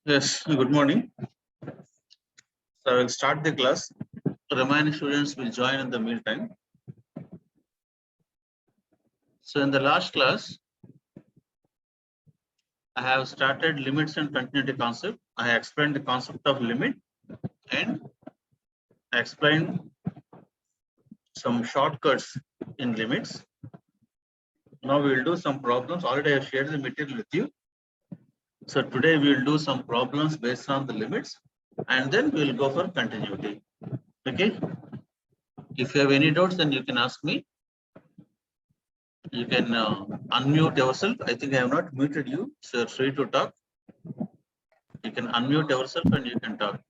Yes, good morning. So I will start the class. Remaining students will join in the meantime. So in the last class, I have started limits and continuity concept. I explained the concept of limit and I explained some shortcuts in limits. Now we will do some problems. Already I have shared the material with you. So today we will do some problems based on the limits and then we will go for continuity. Okay. If you have any doubts, then you can ask me. You can unmute yourself. I think I have not muted you, so you're free to talk. You can unmute yourself and you can talk.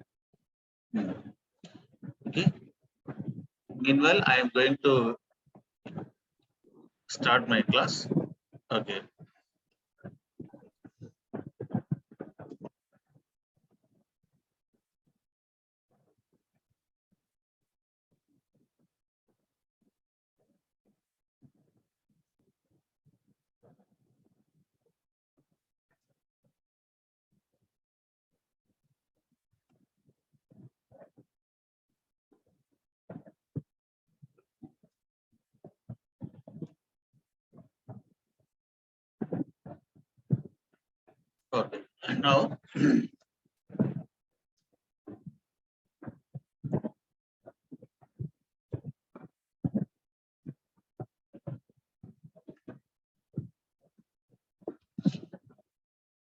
Okay. Meanwhile, I am going to start my class. Okay. Okay. And now,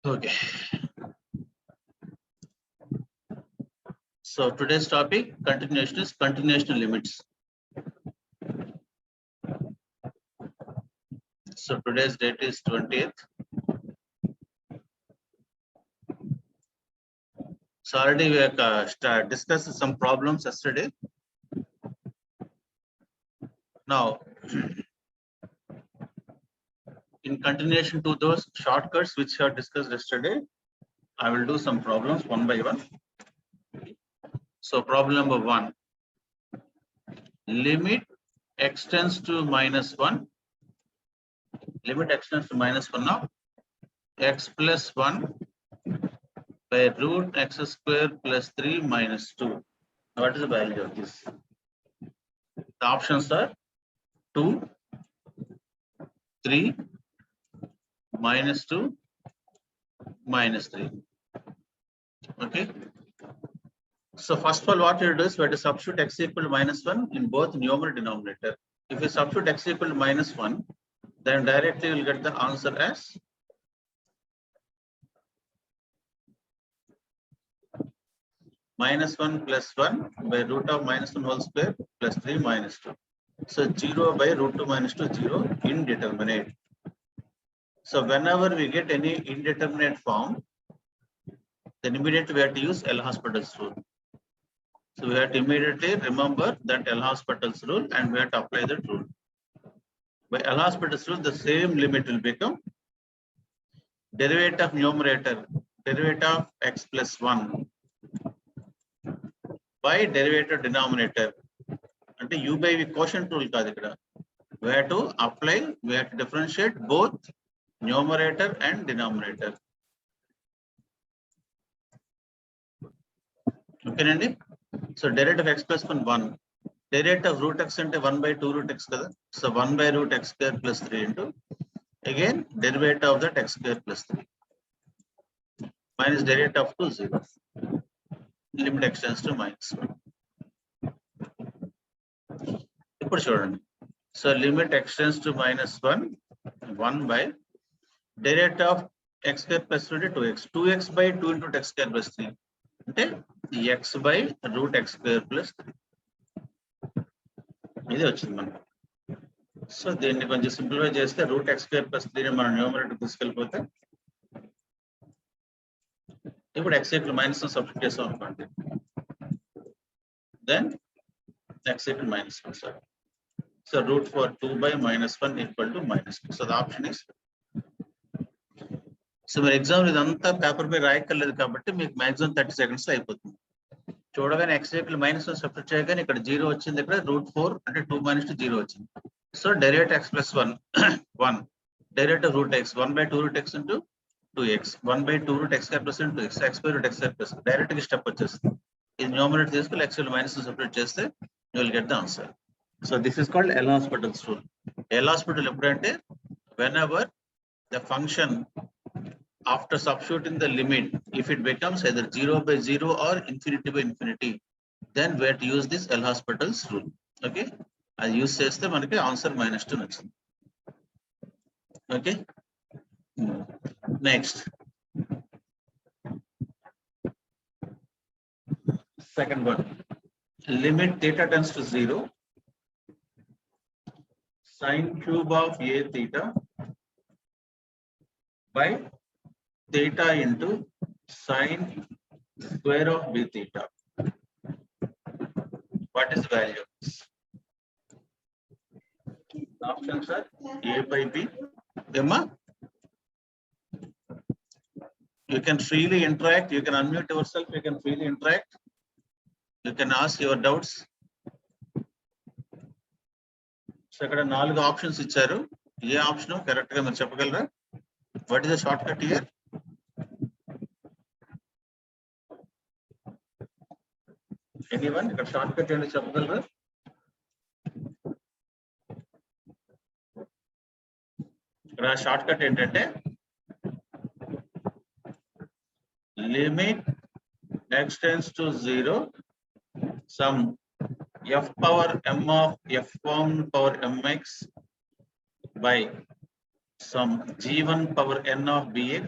okay. So today's topic, continuation, is continuation limits. So today's date is 20th. So already we have discussed some problems yesterday. Now, in continuation to those shortcuts which are discussed yesterday, I will do some problems one by one. So problem number 1, limit extends to -1. Limit extends to -1 of x plus 1 by root x square plus 3 minus 2. What is the value of this? The options are 2, 3, -2, -3. Okay. So first of all, what you do is we have to substitute x equal to -1 in both numerator and denominator. If you substitute x equal to -1, then directly you will get the answer as -1 plus 1 by root of -1 whole square plus 3 minus 2. So 0 by root 2 minus 2, 0, indeterminate. So whenever we get any indeterminate form, then immediately we have to use L'Hospital's rule. So we have to immediately remember that L'Hospital's rule and we have to apply that rule. By L'Hospital's rule, the same limit will become derivative of numerator, derivative of x plus 1 by derivative denominator. And u by v quotient rule kaadu ikkada. We have to apply, we have to differentiate both numerator and denominator. Okay, Nandi? So derivative of x plus 1. Derivative of root x into 1 by 2 root x kada. So 1 by root x square plus 3 into again derivative of that x square plus 3 minus derivative of 2, 0. Limit extends to -1. ఇప్పుడు చూడండి. So limit extends to -1, 1 by derivative of x square plus 3 into 2x. 2x by 2 into x square plus 3. అంటే x by root x square plus 3. ఇది వచ్చింది మనకు. So దీన్ని కొంచెం simplify చేస్తే route x square plus 3 మనం న్యూమరేటర్ తీసుకెళ్ళిపోతే ఇప్పుడు x equal -1 substitute చేసాం అనుకోండి. Then x equal -1. Sorry. So root for 2 by -1 equal to -2. So the option is. So మీరు ఎగ్జామ్ ఇదంతా పేపర్ మీద రాయక్కర్లేదు కాబట్టి మీకు మాక్సిమం 30 సెకండ్స్ అయిపోతుంది. చూడగానే x equal -1 సబ్స్టిట్యూట్ చేయగానే ఇక్కడ 0 వచ్చింది, ఇక్కడ √4 అంటే 2 - 2 0 వచ్చింది. So derivative x plus 1 1 derivative root x 1 by 2 root x into 2x, 1/2 root x square plus 2x, x by root x square plus direct step వచ్చేస్తుంది. ఇది న్యూమరేటర్ తీసుకుని x will minus separate చేస్తే you will get the answer. So this is called L'Hospital's rule. L'Hospital ఎప్పుడంటే whenever the function after substituting the limit, if it becomes either 0/0 or infinity/infinity, then we have to use this L'Hospital's rule. Okay, అది use చేస్తే మనకి answer -2 వచ్చింది. Okay, next, second one, limit theta tends to 0, sine cube of a theta by theta into sine square of b theta. What is value? Options are a by b. Emma, you can freely interact, you can unmute yourself, you can freely interact, you can ask your doubts. So ఇక్కడ 4 options ఇచ్చారు, ఏ option correct గా మీరు చెప్పగలరా? What is the short cut here? Anyone ఇక్కడ short cut ఏంటో చెప్పగలరా? ఇక్కడ short cut ఏంటంటే limit x tends to 0, some f power m of f1 power mx by some g1 power n of bx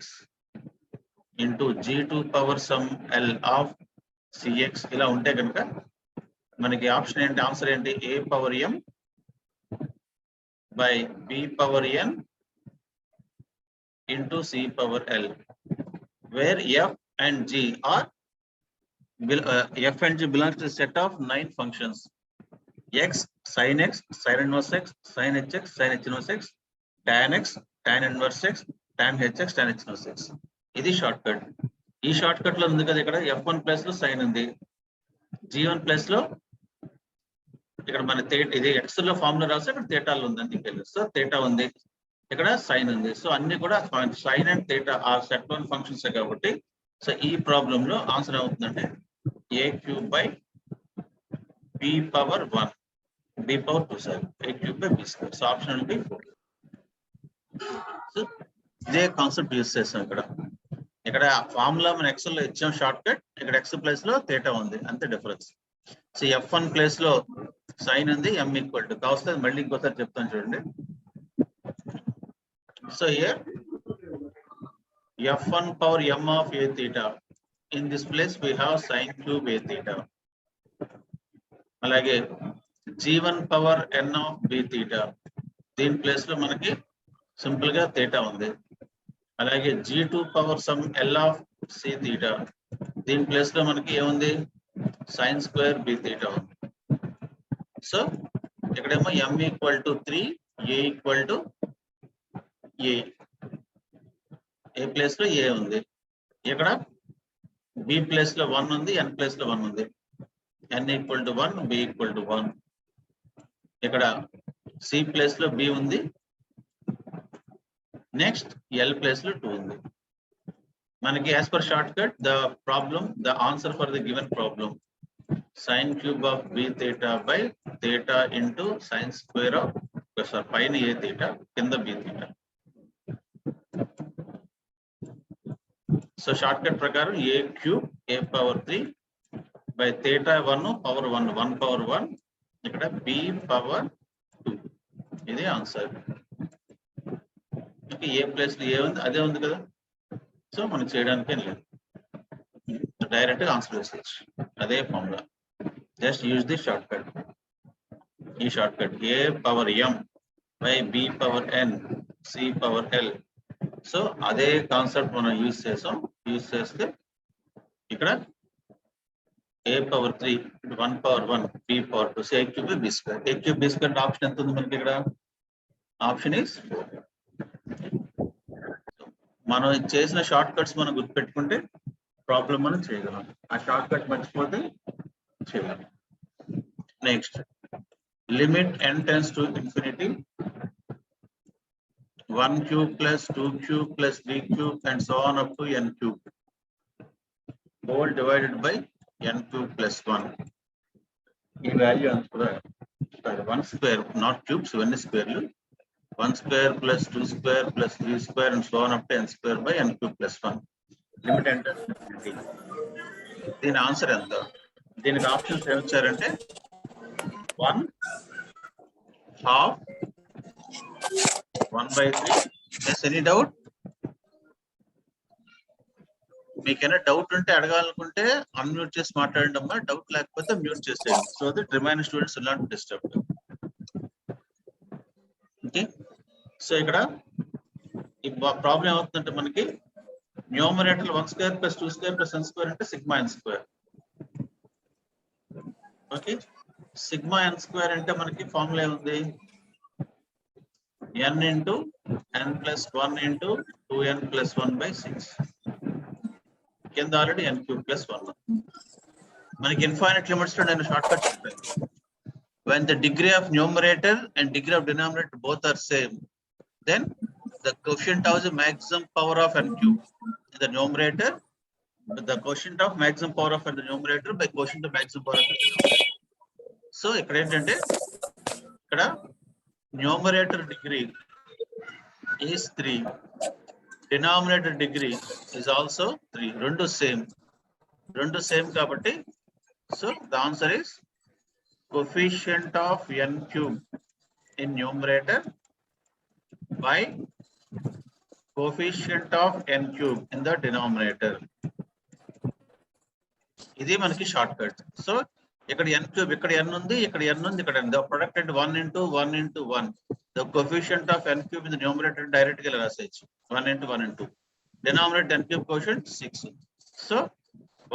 into g2 power some l of cx. ఇలా ఉంటే కనుక మనకి option ఏంటి, answer ఏంటి? a power m by b power n into c power l, where f and g are f and g belongs to a set of 9 functions: x, sin x, sin inverse x, sin hx, sin h inverse x, tan x, tan inverse x, tan hx, tan h inverse x. ఇది shortcut. ఈ short cut లో ఉంది కదా, ఇక్కడ f1 plus లో sign ఉంది, g1 plus లో ఇక్కడ మన ఇది x లో ఫార్ములా రాస్తే ఇక్కడ థీటాలో ఉందని తెలుసు. సో థీటా ఉంది, ఇక్కడ సైన్ ఉంది. సో అన్ని కూడా సైన్ అండ్ థీటా ఆ సెట్ 1 ఫంక్షన్స్ కాబట్టి, సో ఈ ప్రాబ్లం లో ఆన్సర్ అవుతుందంటే a cube by b power 1, b power 2, sorry, a cube by b square. So option will be 4. So ఇదే కాన్సెప్ట్ యూస్ చేస్తాం ఇక్కడ. ఇక్కడ ఫార్ములా మన ఎక్సెల్ లో ఇచ్చాం షార్ట్ కట్, ఇక్కడ x ప్లేస్ లో థీటా ఉంది, అంతే డిఫరెన్స్. సో f1 ప్లేస్ లో సైన్ ఉంది, m ఈక్వల్ టు కావస్తే మళ్ళీ ఇంకోసారి చెప్తాను చూడండి. So here f1 power m of a theta, in this place we have sine cube a theta. అలాగే g1 power n of b theta, దీని place లో మనకి సింపుల్ గా థీటా ఉంది. అలాగే g2 power some l of c theta, దీని place లో మనకి ఏముంది? sin square b theta ఉంది. సో ఇక్కడేమో m equal to 3, a equal to A place లో ఏ ఉంది, ఇక్కడ బి ప్లేస్ లో 1 ఉంది, n ప్లేస్ లో 1 ఉంది, n equal to 1, b equal to 1. ఇక్కడ సి ప్లేస్ లో b ఉంది, నెక్స్ట్ ఎల్ ప్లేస్ లో 2 ఉంది. మనకి as per shortcut the problem, the answer for the given problem sine cube of B theta by theta into sine square of, sorry, పైన A theta కింద B theta. So shortcut ప్రకారం a cube a power 3 by theta 1 power 1, 1 power 1, ఇక్కడ b power 2, ఇది answer. Okay, ఏ place లో ఏ ఉంది, అదే ఉంది కదా. సో మనం చేయడానికి ఏం లేదు, డైరెక్ట్ గా ఆన్సర్ వేసేయచ్చు, అదే formula. Just use the shortcut. ఈ shortcut a power m by b power n c power l. So అదే కాన్సెప్ట్ మనం యూజ్ చేసాం. యూజ్ చేస్తే ఇక్కడ a power 3, 1 power 1, b power 2, a cube B square. a cube B square option ఎంత ఉంది మనకి? ఇక్కడ ఆప్షన్ ఇస్ 4. మనం చేసిన షార్ట్ కట్స్ మనం గుర్తుపెట్టుకుంటే ప్రాబ్లం మనం చేయగలం. ఆ షార్ట్ కట్ మర్చిపోతే చేయగలం. Next, limit n tends to infinity 1 cube plus 2 cube plus 3 cube and so on up to n cube. Whole divided by n cube plus 1. The value answer 1 square, not cubes, 1 square. 1 square plus 2 square plus 3 square and so on up to n square by n cube plus 1. Limit enter infinity. Then answer enter. Then the options ఏమొచ్చారంటే 1 half 1/3. Yes, any doubt? మీకైనా doubt ఉంటే అడగాలనుకుంటే unmute చేసి మాట్లాడండి అమ్మా. Doubt లేకపోతే mute చేసేయండి. So that remaining students will not disturb. Okay, so ఇక్కడ ఈ problem ఏమవుతుందంటే మనకి numerator 1 square plus 2 square plus n square అంటే sigma n square. Okay, sigma n square అంటే మనకి ఫార్ములా ఏముంది? n into n plus 1 into 2n plus 1/6. కింద already n cube plus 1. మనకి ఇన్ఫైనైట్ లిమిట్స్ లో నేను షార్ట్ కట్ చెప్పాను. When the degree of numerator and degree of denominator both are same, then the quotient of the maximum power of n cube in the numerator, the quotient of maximum power of the numerator by quotient of maximum power of the denominator. So ikkada entante ikkada numerator degree is 3, denominator degree is also 3. Rendu same kabatti, so the answer is coefficient of n cube in numerator by coefficient of n cube in the denominator. ఇది మనకి short cut. So ఇక్కడ n cube, ఇక్కడ n ఉంది, ఇక్కడ n ఉంది, ఇక్కడ the product at 1 into 1 into 1. The coefficient of n cube in the numerator direct గా రాసేయచ్చు. 1 into 1 into denominator n cube quotient 6. So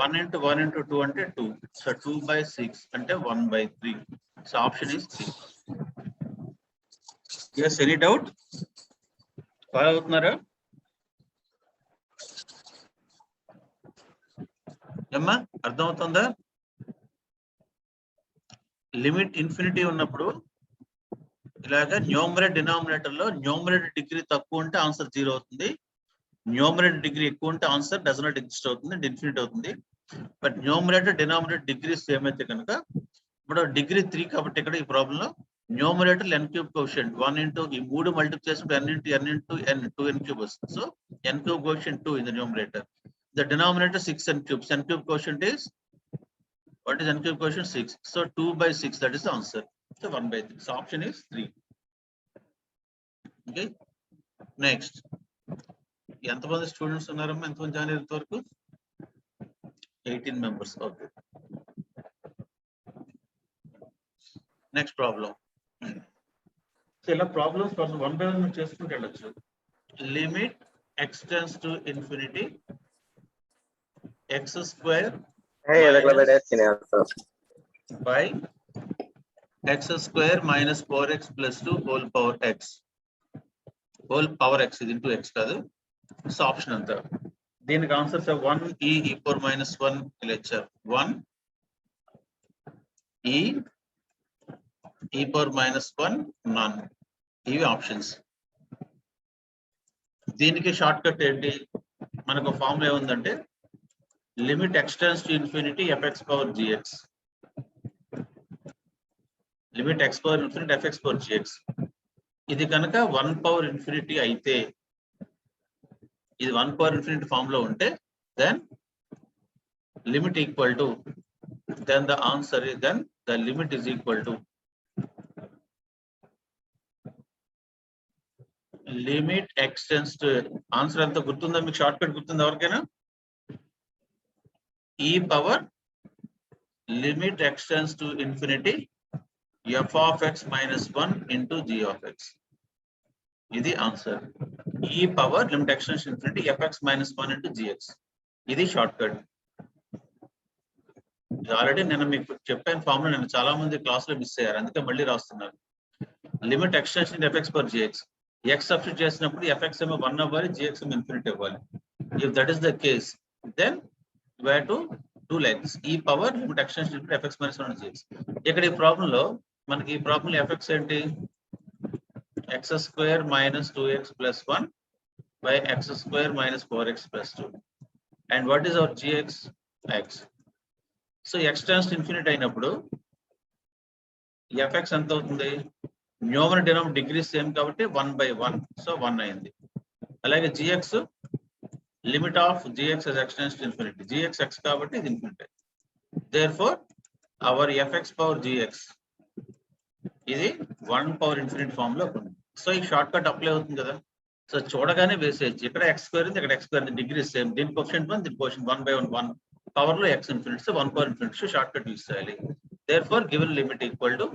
1 into 1 into 2 అంటే 2. So 2/6 అంటే 1/3. So option is 3. Yes, any doubt? Follow అవుతున్నారా అమ్మా? అర్థమవుతుందా? Limit infinity ఉన్నప్పుడు ఇలాగా numerator denominator లో numerator degree తక్కువ ఉంటే ఆన్సర్ 0 అవుతుంది. న్యూమరేటర్ డిగ్రీ ఎక్కువ ఉంటే ఆన్సర్ డస్ నాట్ ఎగ్జిస్ట్ అవుతుంది, ఇన్ఫినిట్ అవుతుంది. But numerator denominator degree same అయితే కనుక ఇప్పుడు డిగ్రీ 3 కాబట్టి ఇక్కడ ఈ ప్రాబ్లం లో numerator n cube quotient 1 into ఈ 3 మల్టిప్లై చేసినప్పుడు n into n into n 2n cube వస్తుంది. So n cube quotient 2 in the numerator. The denominator 6n cubes. n cube quotient is, what is n cube quotient? 6. So 2/6, that is the answer. So 1/3. So option is 3. Okay. Next. ఎంతమంది students ఉన్నారమ్మా? ఎంతమంది join అయ్యేంత వరకు? 18 members. Okay. Next problem. So ఇలా problems one by one చేసుకుంటూ వెళ్ళొచ్చు. Limit x tends to infinity x square by x square minus 4x plus 2 whole power x. Whole power x is into x కాదు. So option అంతా దీనికి answers 1 e power minus 1 ఇలా ఇచ్చారు. 1 e power minus 1 none. ఇవి options. దీనికి short cut ఏంటి? మనకు formula ఏముందంటే limit x tends to infinity fx power gx. Limit x power infinity fx power gx. ఇది కనుక 1 power infinity అయితే, ఇది 1 power infinity ఫామ్ లో ఉంటే then limit equal to, then the answer is, then the limit is equal to limit x tends to, answer అంతా గుర్తుందా మీకు? Short cut గుర్తుందా ఎవరికైనా? e power limit x tends to infinity f of x minus 1 into g of x. ఇది answer. e power limit x tends to infinity fx minus 1 into gx. ఇది short cut. Already నేను మీకు చెప్పిన formula నేను చాలా మంది class లో miss అయ్యారు, అందుకే మళ్ళీ రాస్తున్నాను. Limit x tends to fx per gx. x substitute చేసినప్పుడు fx ఏమో 1 అవ్వాలి, gx ఏమో ఇన్ఫినిటీ అవ్వాలి. If that is the case then we have to do like this. e power limit x tends to infinity fx minus 1 gx. ఇక్కడ ఈ problem లో మనకి ఈ ప్రాబ్లం fx ఏంటి? x square minus 2x plus 1 by x square minus 4x plus 2. And what is our gx? X. So x tends to infinity అయినప్పుడు fx ఎంత అవుతుంది? Numerator denominator degree same కాబట్టి 1/1. సో 1 అయింది. అలాగే gx limit of gx as x tends to infinity. gx x కాబట్టి ఇది infinity. Therefore our fx power gx ఇది 1 power infinity form లో ఉంది. సో ఈ షార్ట్ కట్ అప్లై అవుతుంది కదా. సో చూడగానే వేసేయచ్చు. ఇక్కడ x స్క్వేర్ ఉంది, ఇక్కడ x స్క్వేర్ ఉంది, డిగ్రీ సేమ్. దీని కోఎఫిషియంట్ 1, దీని కోఎఫిషియంట్ 1/1. 1 పవర్ లో x infinity, so 1 power infinity. So short cut use చేయాలి. Therefore given limit equal to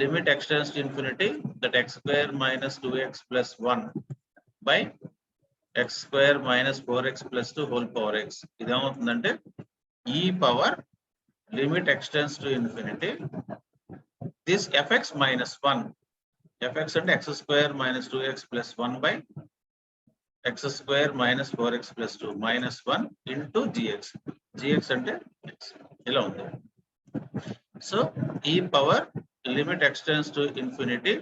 limit x tends to infinity that x square minus 2x plus 1 by x square minus 4x plus 2 whole power x. ఇది ఏమవుతుందంటే e power limit x tends to infinity this fx minus 1. fx అంటే x square minus 2x plus 1 by x square minus 4x plus 2 minus 1 into gx. gx అంటే x. ఇలా ఉంది. So e power limit x tends to infinity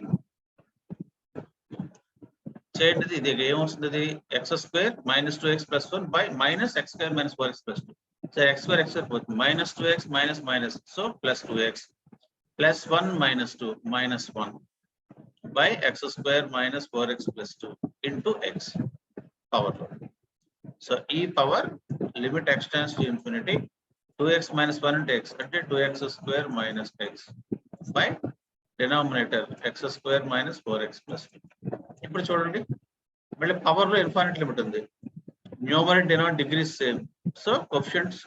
చేయండి. ఇది ఏమొస్తుంది? x square minus 2x plus 1 by minus x square minus 4x plus 2. So x square పోతుంది. minus 2x minus minus, so plus 2x plus 1 minus 2 minus 1 by x square minus 4x plus 2 into x power. So e power limit x tends to infinity 2x minus 1 into x అంటే 2x square minus x by denominator x square minus 4x plus 2. ఇప్పుడు చూడండి, మళ్ళీ power లో infinite limit ఉంది. Numerator denominator degrees same. So coefficients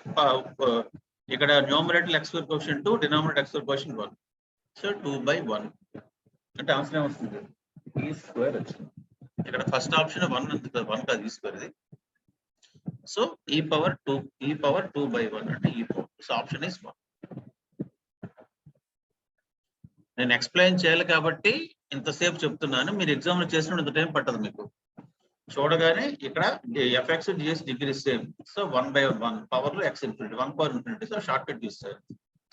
ఇక్కడ numerator x square coefficient 2, denominator x square coefficient 1. So 2/1 అంటే answer ఏమొస్తుంది? ఈ స్క్వేర్ వచ్చింది. ఇక్కడ ఫస్ట్ ఆప్షన్ 1 ఉంది కదా, 1 కాదు, ఈ స్క్వేర్ ఇది. సో e పవర్ 2/1 అంటే e power. So option is 1. నేను ఎక్స్ప్లెయిన్ చేయాలి కాబట్టి ఇంతసేపు చెప్తున్నాను. మీరు ఎగ్జామ్ లో చేసినప్పుడు ఇంత టైం పట్టదు మీకు. చూడగానే ఇక్కడ fx gs degree same. So 1/1 power లో x infinity, 1 power infinity. So short cut తీస్తారు.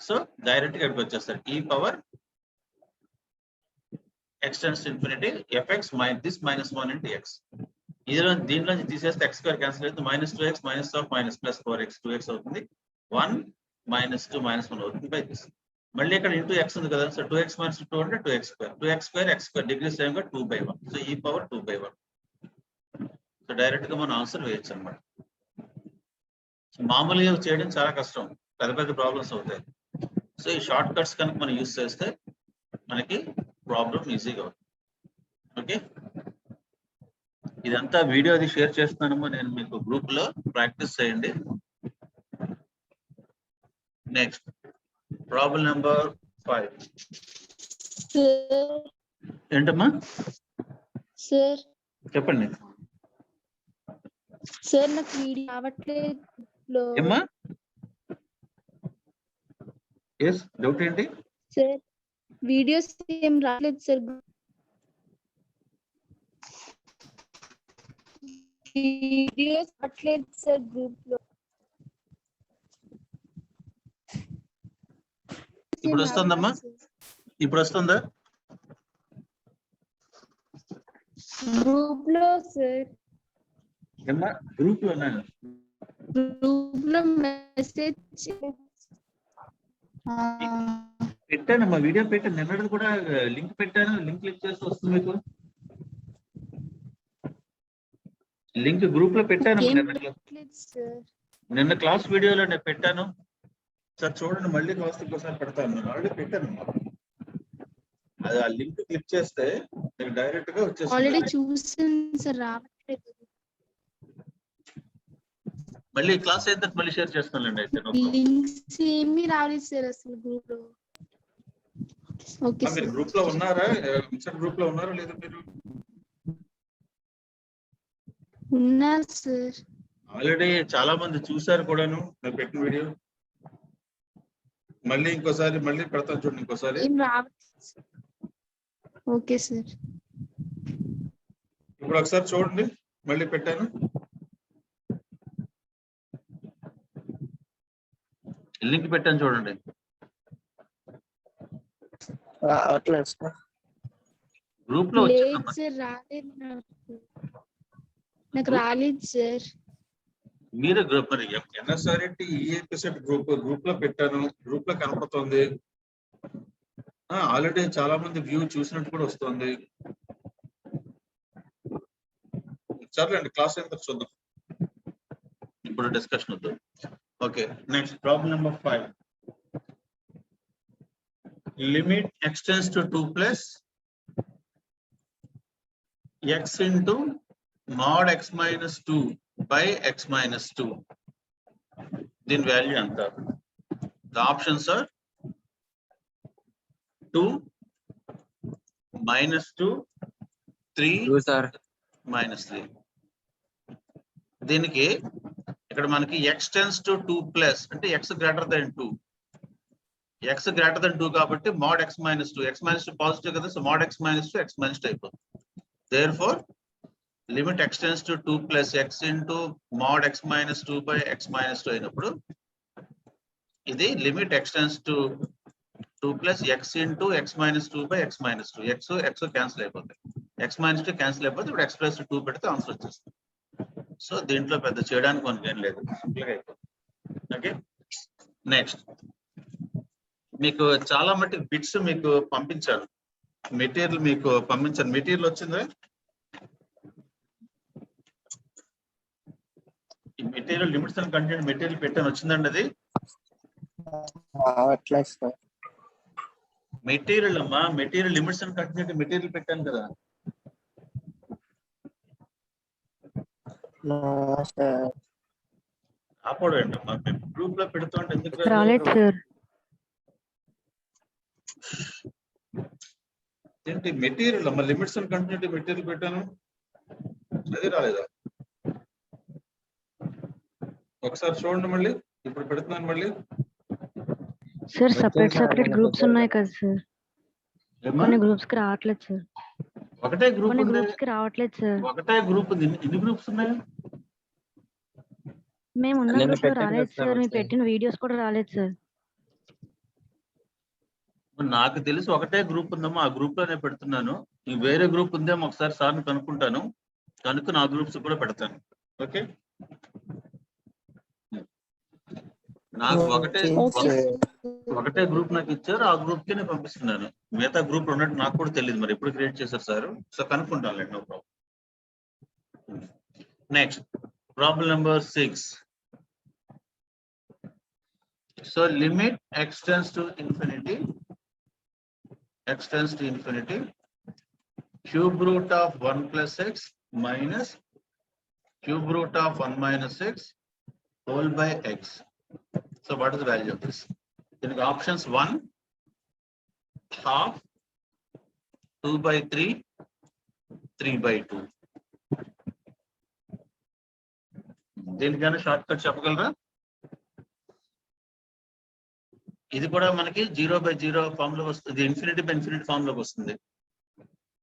సో డైరెక్ట్ గా ఇక్కడికి వచ్చేస్తారు. e power x tends to infinity fx this minus 1 into x. దీంట్లో తీసేస్తే x స్క్వేర్ క్యాన్సిల్ అయితే minus 2x minus of minus plus 4x 2x అవుతుంది. 1 minus 2 minus 1 అవుతుంది by this. మళ్ళీ ఇక్కడ ఇంటూ x ఉంది కదా. సో 2x minus 2 అంటే 2x square. 2x square x square degree same గా 2/1. So e power 2/1. So direct గా మనం ఆన్సర్ వేయచ్చు అనమాట. మామూలుగా చేయడం చాలా కష్టం, పెద్ద పెద్ద ప్రాబ్లమ్స్ అవుతాయి. సో ఈ షార్ట్ కట్స్ కనుక మనం యూస్ చేస్తే మనకి ప్రాబ్లం ఈజీగా అవుతుంది. ఓకే, ఇదంతా వీడియో అది షేర్ చేస్తున్నాను నేను మీకు గ్రూప్ లో, ప్రాక్టీస్ చేయండి. Next problem number 5. ఏంటమ్మా? సార్ చెప్పండి. సార్ నాకు వీడియో రావట్లేదు. ఏమ్మా? ఎస్, డౌట్ ఏంటి సార్? వీడియోస్ ఏం రావట్లేదు సార్. వీడియోస్ రావట్లేదు సార్ గ్రూప్ లో. ఇప్పుడు వస్తుందమ్మా? ఇప్పుడు వస్తుందా గ్రూప్ లో సార్? ఏమ్మా గ్రూప్ లో గ్రూప్ లో మెసేజ్ పెట్టానమ్మా, వీడియో పెట్టాను. నిన్నటి కూడా లింక్ పెట్టాను. లింక్ క్లిక్ చేస్తే వస్తుంది మీకు. లింక్ గ్రూప్ లో పెట్టాను. నిన్న క్లాస్ వీడియోలో నేను పెట్టాను సార్, చూడండి. మళ్ళీ క్లాస్ ఇంకోసారి పెడతాను. నేను ఆల్రెడీ పెట్టాను. అది ఆ లింక్ క్లిక్ చేస్తే మీకు డైరెక్ట్ గా వచ్చేస్తుంది. ఆల్రెడీ చూసాను సార్, రావట్లేదు. మళ్ళీ క్లాస్ అయితే మళ్ళీ షేర్ చేస్తానండి. అయితే లింక్స్ ఏమీ రాలేదు సార్ అసలు గ్రూప్ లో. Okay sir. మీరు గ్రూప్ లో ఉన్నారా? మిక్సర్ గ్రూప్ లో ఉన్నారా లేదా? మీరు ఉన్నారు సార్. ఆల్రెడీ చాలా మంది చూసారు కూడాను నేను పెట్టిన వీడియో. మళ్ళీ ఇంకోసారి మళ్ళీ పెడతాను చూడండి. ఇంకోసారి ఏం రావట్లేదు. Okay sir. ఇప్పుడు ఒకసారి చూడండి, మళ్ళీ పెట్టాను. లింక్ పెట్టాను చూడండి. గ్రూప్ లో లేదు వచ్చిందమ్మా. సార్, రాలేదు నాకు రాలేదు సార్. మీరు గ్రూప్ మరి ఎన్ఎస్ఆర్టీ ఈఎపిసెట్ గ్రూప్ లో పెట్టాను, గ్రూప్ లో కనపడుతుంది. ఆల్రెడీ చాలా మంది వ్యూ చూసినట్టు కూడా వస్తుంది. సర్లేండి, క్లాస్ అయిన తర్వాత చూద్దాం, ఇప్పుడు డిస్కషన్ వద్దు. Okay, next problem number 5. Limit x tends to 2 plus x into mod x minus 2 by x minus 2. దీని వాల్యూ ఎంత? The options are 2, -2, 3, -3. దీనికి ఇక్కడ మనకి x tends to 2 plus అంటే x greater than 2. x greater than 2 కాబట్టి mod x minus 2. x minus 2 positive కదా, so mod x minus 2 x minus 2 అయిపోతుంది. Therefore, limit x tends to 2 plus x into mod x minus 2 by x minus 2 అయినప్పుడు ఇది limit x tends to 2 plus x into x minus 2 by x minus 2. x cancel అయిపోతాయి, x minus 2 cancel అయిపోతే ఇప్పుడు x plus 2 పెడితే answer వచ్చేస్తుంది. So దీంట్లో పెద్ద చేయడానికి మనకి ఏం లేదు, సింపుల్ గా అయిపోతుంది. ఓకే, నెక్స్ట్ మీకు చాలా మట్టి బిట్స్ మీకు పంపించాను, మెటీరియల్ మీకు పంపించాను. మెటీరియల్ వచ్చిందా? ఈ material limits and content material పెట్టాను, వచ్చిందండి అది? మెటీరియల్ అమ్మా, material limits and content material పెట్టాను కదా. ఆపోడు ఏంటమ్మా, గ్రూప్ లో పెడుతుంటే ఎందుకు రాలేదు సార్. ఏంటి మెటీరియల్ అమ్మా, లిమిట్స్ అండ్ కంటెంట్ మెటీరియల్ పెట్టాను, అది రాలేదా? ఒకసారి చూడండి మళ్ళీ, ఇప్పుడు పెడుతున్నాను మళ్ళీ. సార్ సెపరేట్ గ్రూప్స్ ఉన్నాయి కదా సార్, కొన్ని గ్రూప్స్ కి రావట్లేదు సార్. ఒకటే గ్రూప్ కొన్ని ఉంది, గ్రూప్స్ కి రావట్లేదు సార్. ఒకటే గ్రూప్ ఉంది. ఎన్ని గ్రూప్స్ ఉన్నాయి? మేము ఉన్న గ్రూప్ లో రాలేదు సార్, మీరు పెట్టిన వీడియోస్ కూడా రాలేదు సార్. నాకు తెలిసి ఒకటే గ్రూప్ ఉందమ్మా, ఆ గ్రూప్ లోనే పెడుతున్నాను. ఈ వేరే గ్రూప్ ఉందేమో ఒకసారి సార్ని కనుక్కుంటాను, కనుక్కుని ఆ గ్రూప్స్ కూడా పెడతాను. ఓకే, నాకు ఒకటే గ్రూప్ నాకు ఇచ్చారు, ఆ గ్రూప్ కి నేను పంపిస్తున్నాను. మిగతా గ్రూప్ ఉన్నట్టు నాకు కూడా తెలియదు, మరి ఎప్పుడు క్రియేట్ చేశారు సార్, సో కనుక్కుంటాను, no problem. Next problem number 6. So limit x tends to infinity, cube root of 1 plus x minus cube root of 1 minus x whole by x. So what is the value of this? In the options 1, half, 2 by 3, 3 by 2. దీనికైనా short cut చెప్పగలరా? ఇది కూడా మనకి 0/0 form లో వస్తుంది, infinity by infinity form లోకి వస్తుంది.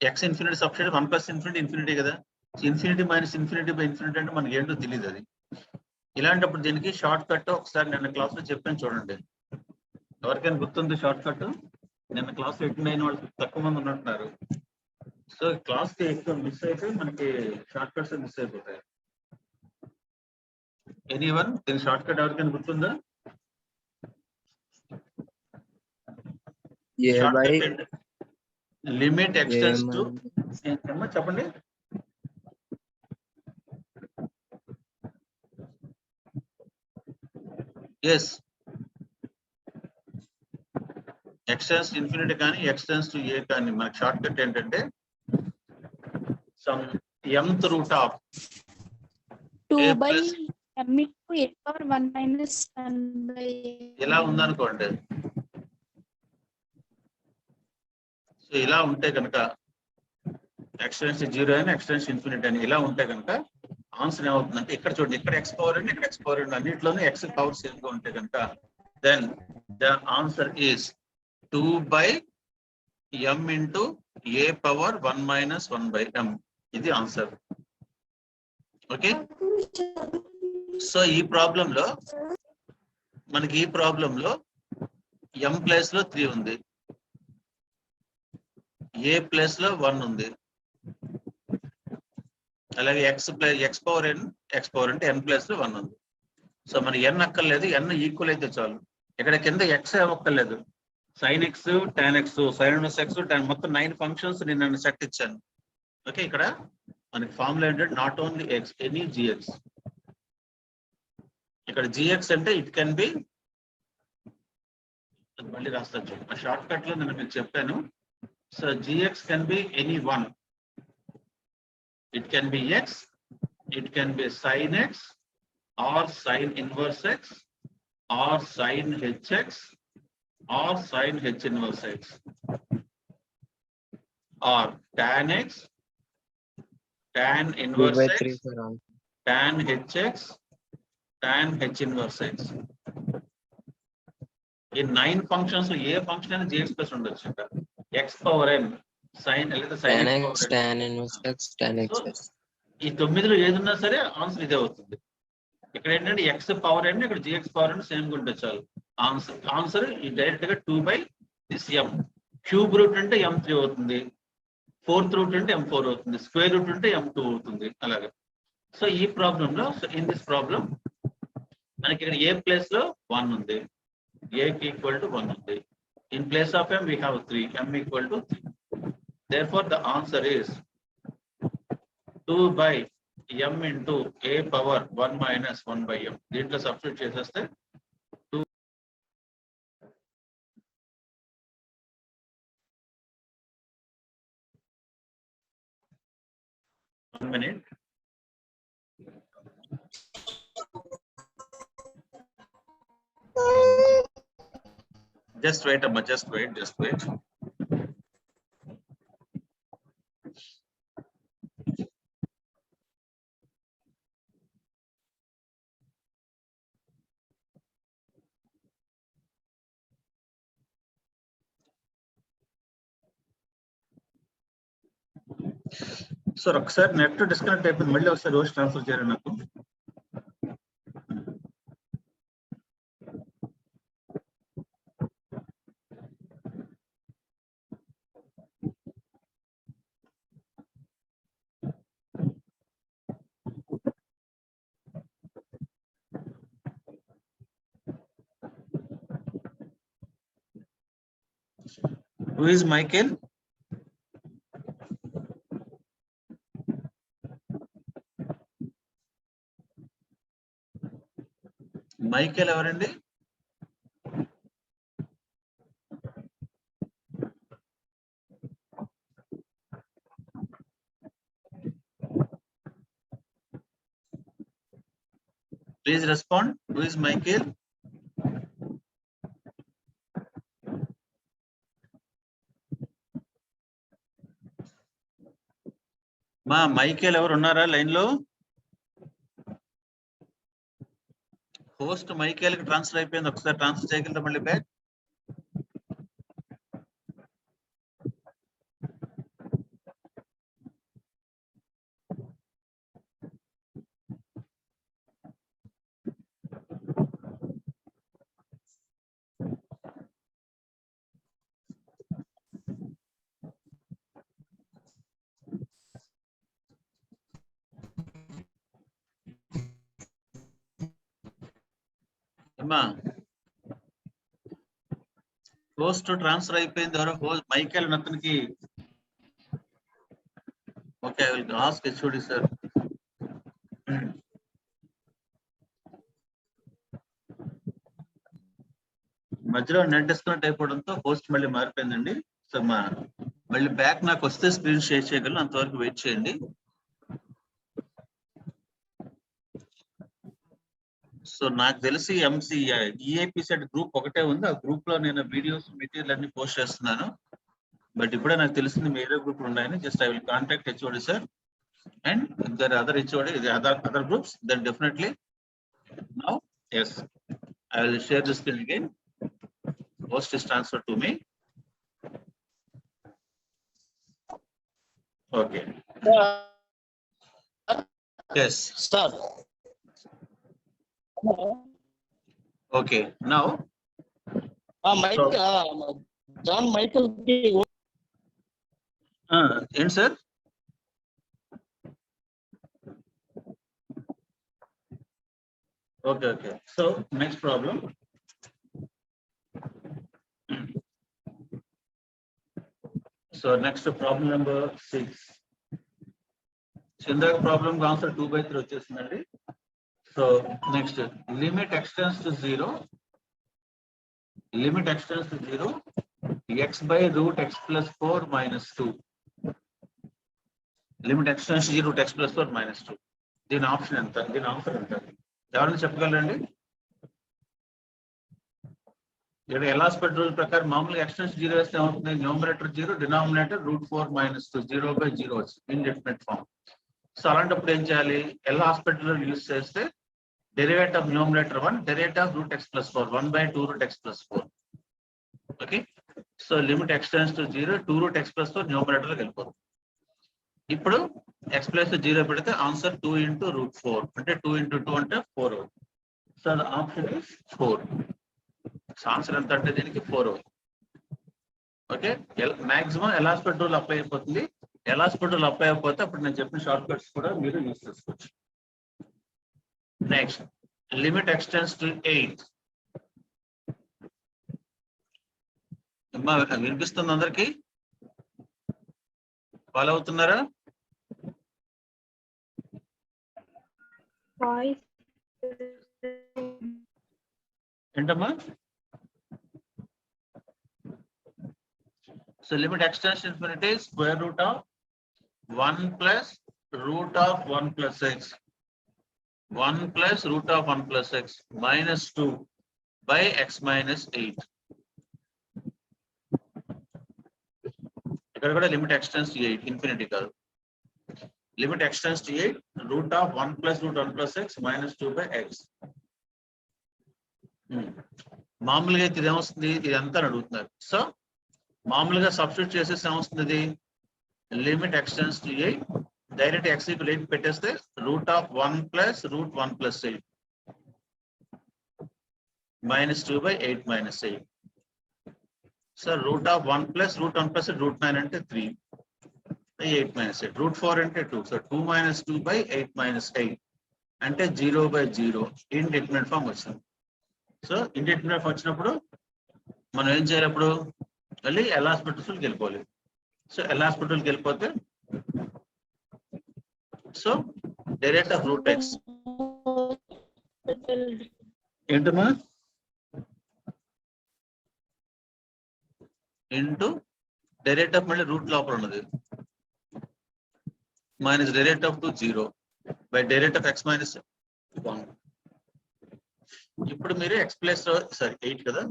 X infinity substitute 1 plus infinity కదా, infinity minus infinity by infinity అంటే మనకి ఏంటో తెలియదు. అది ఇలాంటప్పుడు దీనికి షార్ట్ కట్ ఒకసారి నిన్న క్లాస్ లో చెప్పాను చూడండి. ఎవరికైనా గుర్తుంది షార్ట్ కట్? నిన్న క్లాస్ అటెండ్ అయిన వాళ్ళు తక్కువ మంది ఉన్నట్టున్నారు. సో క్లాస్ కి ఎక్కువ మిస్ అయితే మనకి షార్ట్ కట్స్ మిస్ అయిపోతాయి. ఎనీవన్, దీని షార్ట్ కట్ ఎవరికైనా గుర్తుందా? లిమిట్ ఎక్స్టెండ్స్ టు చెప్పండి. ఎస్, ఎక్స్టెన్స్ ఇన్ఫినిటీ కానీ ఎక్స్టెన్స్ టు ఏ కానీ మనకి షార్ట్ కట్ ఏంటంటే some mth root of 2/m into a power 1 minus 1/n. ఇలా ఉందనుకోండి. సో ఇలా ఉంటే కనుక ఎక్స్టెన్స్ 0 అని ఎక్స్టెన్స్ ఇన్ఫినిటీ అని ఇలా ఉంటే కనుక ఆన్సర్ ఏమవుతుందంటే ఇక్కడ చూడండి, ఇక్కడ x పవర్ అండి, ఇక్కడ x పవర్ అండి, అన్నింటిలోనే x పవర్ సేమ్ గా ఉంటే కనుక then the answer is 2/m into a power 1 minus 1/m. ఇది ఆన్సర్. ఓకే, సో ఈ ప్రాబ్లంలో మనకి m ప్లేస్ లో 3 ఉంది, ఏ ప్లేస్ లో 1 ఉంది. అలాగే ఎక్స్ పవర్ అంటే n ప్లేస్ లో 1 ఉంది. సో మన n అక్కర్లేదు, n ఈక్వల్ అయితే చాలు. ఇక్కడ కింద x అక్కర్లేదు. sin x, tan x, sin inverse x, tan మొత్తం 9 ఫంక్షన్స్ నేను సెట్ ఇచ్చాను. ఓకే, ఇక్కడ మనకి ఫార్ములా ఏంటంటే not only x, any gx. ఇక్కడ gx అంటే ఇట్ కెన్ బి, మళ్ళీ రాస్తాను చూడండి, ఆ షార్ట్ కట్ లో నేను మీకు చెప్పాను. So gx can be any one. It can be x, it can be sin x, or sin inverse x, or sin hx, or sin h inverse x, or tan x, tan inverse x, tan hx, tan h inverse x. ఈ 9 functions ఏ function అయినా gx plus ఉండొచ్చు. ఇక్కడ x power n, sin లేదా sin x, tan inverse x, tan x. ఈ 9లో ఏదున్నా సరే answer ఇదే అవుతుంది. ఇక్కడ ఏంటంటే x పవర్ n, ఇక్కడ gx పవర్ n సేమ్ గా ఉంటే చాలు. ఆన్సర్ డైరెక్ట్ గా 2/m. క్యూబ్ రూట్ అంటే m3 అవుతుంది, ఫోర్త్ రూట్ అంటే m4 అవుతుంది, స్క్వేర్ రూట్ అంటే m2 అవుతుంది. అలాగే సో ఈ ప్రాబ్లం లో, ఇన్ దిస్ ప్రాబ్లం మనకి ఇక్కడ ఏ ప్లేస్ లో 1 ఉంది, a కి ఈక్వల్ టు 1 ఉంది. In place of m we have 3, m equal to 3. Therefore the answer is 2/m into a power 1 minus 1/m. దీంట్లో సబ్స్టిట్యూట్ చేసేస్తే 2. One minute. Just wait, Amma, just wait. Sir ఒకసారి net disconnect అయిపోయింది, మళ్ళీ ఒకసారి రోజు transfer చేయాలి నాకు. Who is Michael? Michael ఎవరండి? Please respond. Who is Michael? మా మైకేల్ ఎవరు ఉన్నారా లైన్ లో? హోస్ట్ మైకేల్ కి ట్రాన్స్ఫర్ అయిపోయింది, ఒకసారి ట్రాన్స్ఫర్ చేయగలరా మళ్ళీ బ్యాక్? అమ్మా హోస్ట్ ట్రాన్స్ఫర్ అయిపోయింది, ఎవరో హోస్ట్ మైకేల్ అతనికి. Okay, I will ask HOD sir. మధ్యలో నెట్ డిస్కనెక్ట్ అయిపోవడంతో హోస్ట్ మళ్ళీ మారిపోయిందండి. సో మళ్ళీ బ్యాక్ నాకు వస్తే స్క్రీన్ షేర్ చేయగలను, అంతవరకు వెయిట్ చేయండి. సో నాకు తెలిసి ఈఏపీ సెట్ గ్రూప్ ఒకటే ఉంది, ఆ గ్రూప్ లో నేను వీడియోస్ మెటీరియల్ అన్ని పోస్ట్ చేస్తున్నాను. బట్ ఇప్పుడే నాకు తెలిసింది వేరే గ్రూప్ ఉన్నాయని. Just I will contact HOD sir, and the other HOD other groups, then definitely now yes I will share the screen again. Host is transferred to me. Okay. Yes. Start. Okay. Now. John Michael. ఏంటి sir? Okay. So next problem. So next problem number 6. Chindak problem answer 2/3 వచ్చేసిందండి. So next limit extends to 0. Limit extends to 0. X by root x plus 4 minus 2. Limit extends to 0 root x plus 4 minus 2. దీని option ఎంత? దీని answer ఎంత? ఎవరైనా చెప్పగలరండి? ఇక్కడ ఎలాస్పెట్ rule ప్రకారం మామూలుగా ఎక్స్టెన్స్ 0 వేస్తే ఏమవుతుంది? న్యూమరేటర్ 0, డినామినేటర్ (√4 - 2) 0/0 వచ్చింది ఇండెఫినెట్ ఫామ్. సో అలాంటప్పుడు ఏం చేయాలి? ఎలాస్పెట్ రూల్ యూజ్ చేస్తే derivative of numerator 1, derivative of root x plus 4, 1/2 root x plus 4. Okay. So limit X tends to 0, 2 root x plus 4 numerator లోకి వెళ్ళిపోతుంది. ఇప్పుడు x ప్లస్ 0 పెడితే ఆన్సర్ 2 × √4 అంటే 2 × 2 అంటే 4 అవుతుంది. So the option is 4. Answer ఎంత అంటే దీనికి 4 అవుతుంది. ఓకే. మాక్సిమం ఎలాస్పెట్ రూల్ అప్లై అయిపోతుంది. ఎలాస్పెట్ రూల్ అప్లై అయిపోతే అప్పుడు నేను చెప్పిన షార్ట్ కట్స్ కూడా మీరు యూజ్ చేసుకోవచ్చు. Next limit X tends to 8. వినిపిస్తుంది అందరికి? ఫాలో అవుతున్నారా? ఏంటమ్మా? So limit x tends infinity square root of 1 plus root of 1 plus x, 1 plus root of 1 plus x minus 2 by x minus 8. ఇక్కడ కూడా లిమిట్ ఎక్స్టెన్స్ టు 8, ఇన్ఫినిటీ కాదు. Limit X tends to 8 root of 1 plus root 1 plus x minus 2 by x. మామూలుగా అయితే ఇది ఏమొస్తుంది? ఇది ఎంత అని అడుగుతున్నారు. సో మామూలుగా సబ్స్టిట్యూట్ చేసేసి ఏమొస్తుంది? ఇది limit X tends to 8 direct x = 8 పెట్టేస్తే root of 1 plus root 1 plus 8 minus 2 by 8 minus 8. So root of 1 plus root 1 plus √9 అంటే 3 8 minus 8. √4 అంటే 2. సో 2 minus 2 by 8 minus 8 అంటే 0/0 ఇండెఫినిట్ ఫామ్ వచ్చింది. సో ఇండెఫినిట్ ఫామ్ వచ్చినప్పుడు మనం ఏం చేయాలి? అప్పుడు మళ్ళీ ఎలాస్పెట్కి వెళ్ళిపోవాలి. సో ఎలాస్పెట్కి వెళ్ళిపోతే so direct of root x ఏంటమ్మా? ఇంటూ డైరెక్ట్ ఆఫ్ మళ్ళీ రూట్ లోపల ఉన్నది minus direct off 0 by direct off x minus 1. ఇప్పుడు మీరు x ప్లస్ 8 కదా.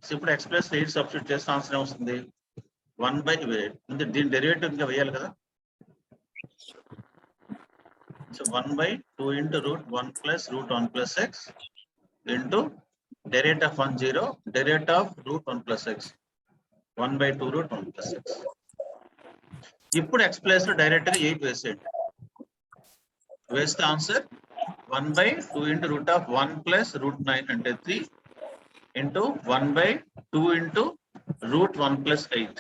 సో ఇప్పుడు x ప్లస్ 8 సబ్స్టిట్యూట్ చేస్తే ఆన్సర్ ఏమొస్తుంది? 1/8. దీని డెరివేటివ్ ఇంకా వేయాలి కదా. So 1/2 × √1 plus root 1 plus x into derivative of 1 0 derivative of √1 plus x 1/2 √1 plus x. ఇప్పుడు x ప్లస్ లో డైరెక్ట్ గా 8 వేసేయండి. వేస్తే ఆన్సర్ 1/2 × √1 plus √9 అంటే 3 into 1/2 × √1 plus 8.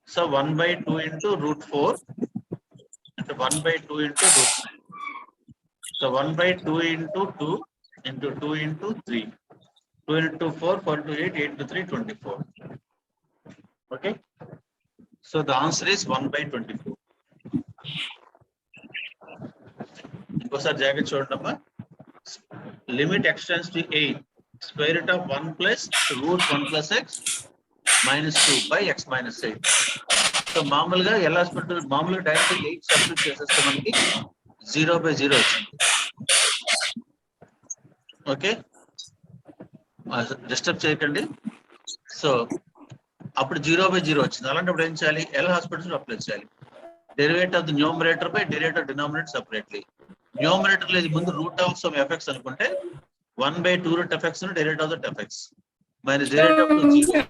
సో 1/2 × √4 అంటే 1/2 × √9. So 1/2 × 2 into 2 into 3. 2 into 4, 4 to 8, 8 to 3, 24. Okay. So the answer is 1/24. ఇంకోసారి జాగ్రత్త చూడండి. Limit X tends to 8 square root of 1 plus √1 plus x minus 2 by x minus 8. So మామూలుగా మామూలుగా డైరెక్ట్ 8 సబ్స్టిట్యూట్ చేసేస్తే మనకి 0/0 వచ్చింది. ఓకే, డిస్టర్బ్ చేయకండి. సో అప్పుడు 0/0 వచ్చింది. అలాంటప్పుడు ఏం చేయాలి? ఎల్ హాస్పిటల్ అప్లై చేయాలి. Derivative of the numerator by derivative of denominator separately. Numerator లో ముందు రూట్ ఆఫ్ సమ్ ఎఫెక్ట్స్ అనుకుంటే 1/2 root f x derivative of that f x minus derivative of 0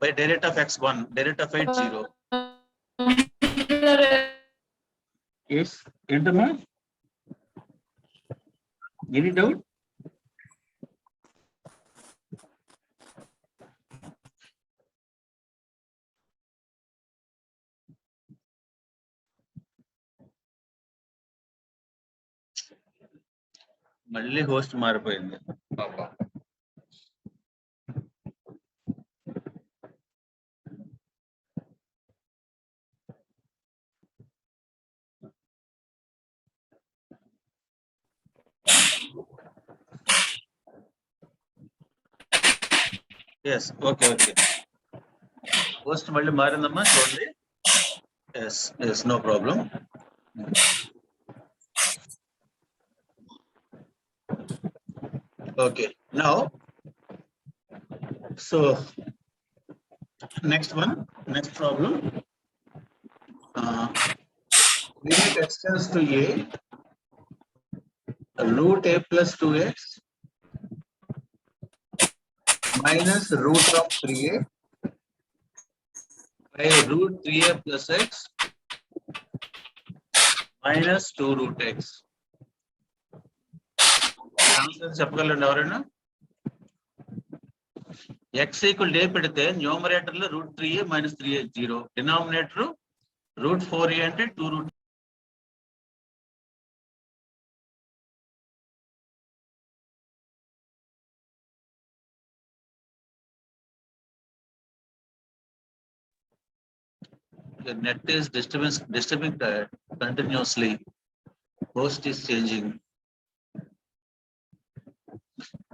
by derivative of x1 derivative of 8 0. ఏంటమ్మా? Any doubt? మళ్ళీ host మారిపోయింది పాప. Yes okay okay host మళ్ళీ మారిందమ్మా చూడండి. Yes yes no problem. Okay, now, so next problem. Limit extends to a root a plus 2x minus root of 3a by root 3a plus x minus 2 root x. చెప్పగలండి ఎవరైనా? x equal to a పెడితే numerator లో root 3a minus 3a 0, denominator root 4a అంటే 2 root. The net is disturbing continuously. Host is changing.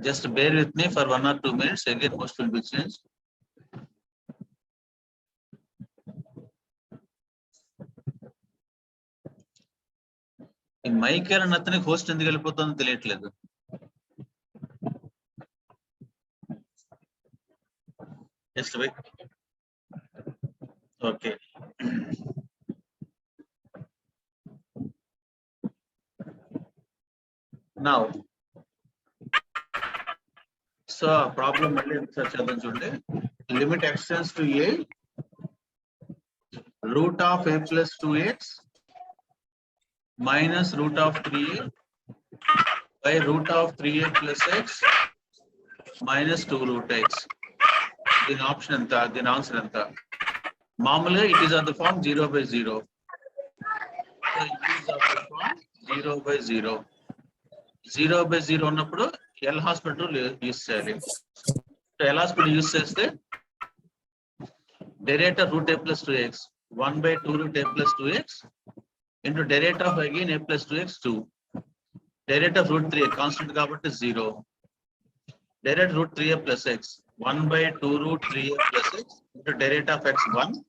Just bear with me for 1 or 2 minutes. Again, host will be changed. In my care, nothing host in the Galipotan delete leather. Just wait. Okay. Now, so problem such as limit extends to a root of a plus 2x minus root of 3a by root of 3a plus x minus 2 root x. The option and the answer and normally it is on the form 0 by 0. So it is of the form 0 by 0. 0 by 0 ఉన్నప్పుడు L hospital use చేయాలి. L hospital use చేస్తే derivative root a plus 2x 1 by 2 root a plus 2x into derivative again a plus 2x 2. Derivative root 3a constant కాబట్టి 0. Derivative root 3a plus x 1 by 2 root 3a plus x into derivative of x 1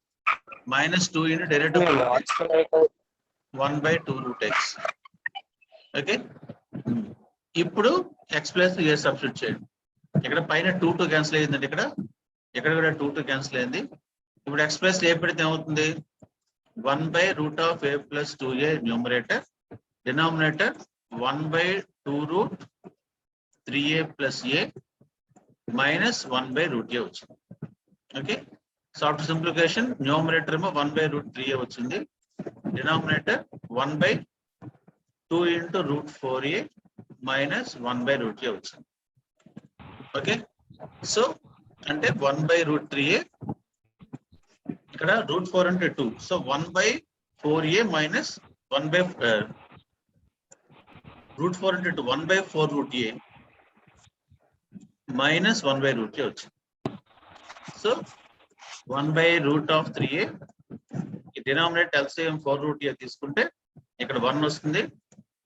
minus 2 into derivative of x 1 by 2 root x. Okay. ఇప్పుడు x plus a substitute చేయండి. ఇక్కడ పైన 2 cancel అయ్యిందండి. ఇక్కడ కూడా 2 cancel అయింది. ఇప్పుడు x plus a పెడితే ఏమవుతుంది? 1 by root of a plus 2a numerator, denominator 1 by 2 root 3a plus a minus 1 by root a వచ్చింది. Okay, so after simplification numerator ఏమో 1 by root 3a వచ్చింది, denominator 1 by 2 into root 4a minus 1 by root a వచ్చింది. Okay, so అంటే 1 by root 3a, ఇక్కడ root 4 అంటే 2, so 1 by 4a minus 1 by root 4 అంటే 2, 1 by 4 root a minus 1 by root a వచ్చింది. So 1 by root of 3a, ఈ denominator LCM 4 root a తీసుకుంటే ఇక్కడ 1 వస్తుంది,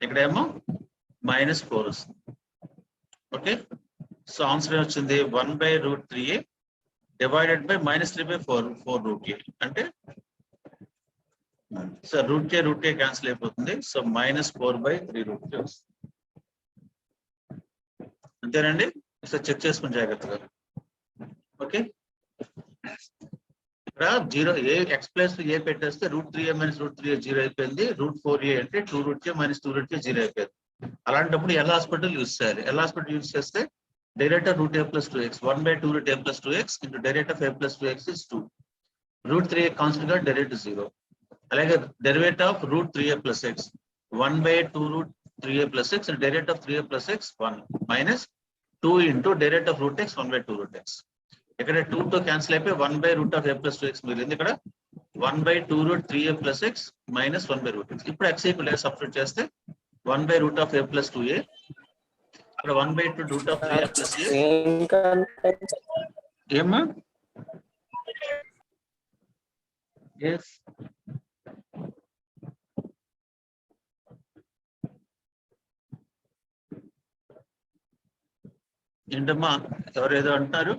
ఇక్కడేమో minus 4 వస్తుంది. ఓకే, సో ఆన్సర్ వచ్చింది 1 by root 3a divided by minus 3 by 4 root a. అంటే సో root a క్యాన్సిల్ అయిపోతుంది, so minus 4 by 3 root a వస్తుంది. అంతేనండి, సో చెక్ చేసుకుని జాగ్రత్తగా. ఓకే, ఇక్కడ 0 a x plus a పెట్టేస్తే root 3a minus root 3a 0 అయిపోయింది, root 4a అంటే 2 root a minus 2 root a 0 అయిపోయింది. అలాంటప్పుడు L హాస్పిటల్ యూజ్ చేయాలి. L హాస్పిటల్ యూజ్ చేస్తే derivative root a plus 2x 1 by 2 root a plus 2x into derivative a plus 2x is 2. Root 3a constant గా derivative 0. అలాగే derivative of root 3a plus x 1 by 2 root 3a plus x and derivative of 3a plus x 1 minus 2 into derivative of root x 1 by 2 root x. ఇక్కడ 2 తో cancel అయిపోయి 1 by root of a plus 2x మిగిలింది. ఇక్కడ 1 by 2 root 3a plus x minus 1 by root x. ఇప్పుడు x equal a substitute చేస్తే 1 by root of a plus 2a ఇక్కడ 1/2 root of 3r plus a. Same content. ఏమ్మా? Yes. ఏంటమ్మా ఎవరు ఏదో అంటున్నారు?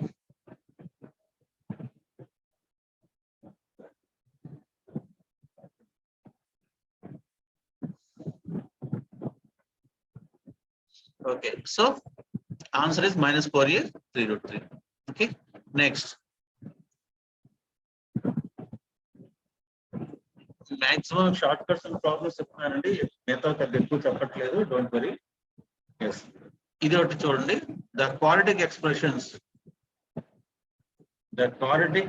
Okay, so answer is -4a 3√3. Okay, next. Maximum shortcuts and problems చెప్తున్నానండి. మిగతా పెద్ద ఎక్కువ చెప్పట్లేదు. Don't worry. Yes. ఇది ఒకటి చూడండి. The quadratic expressions. The quadratic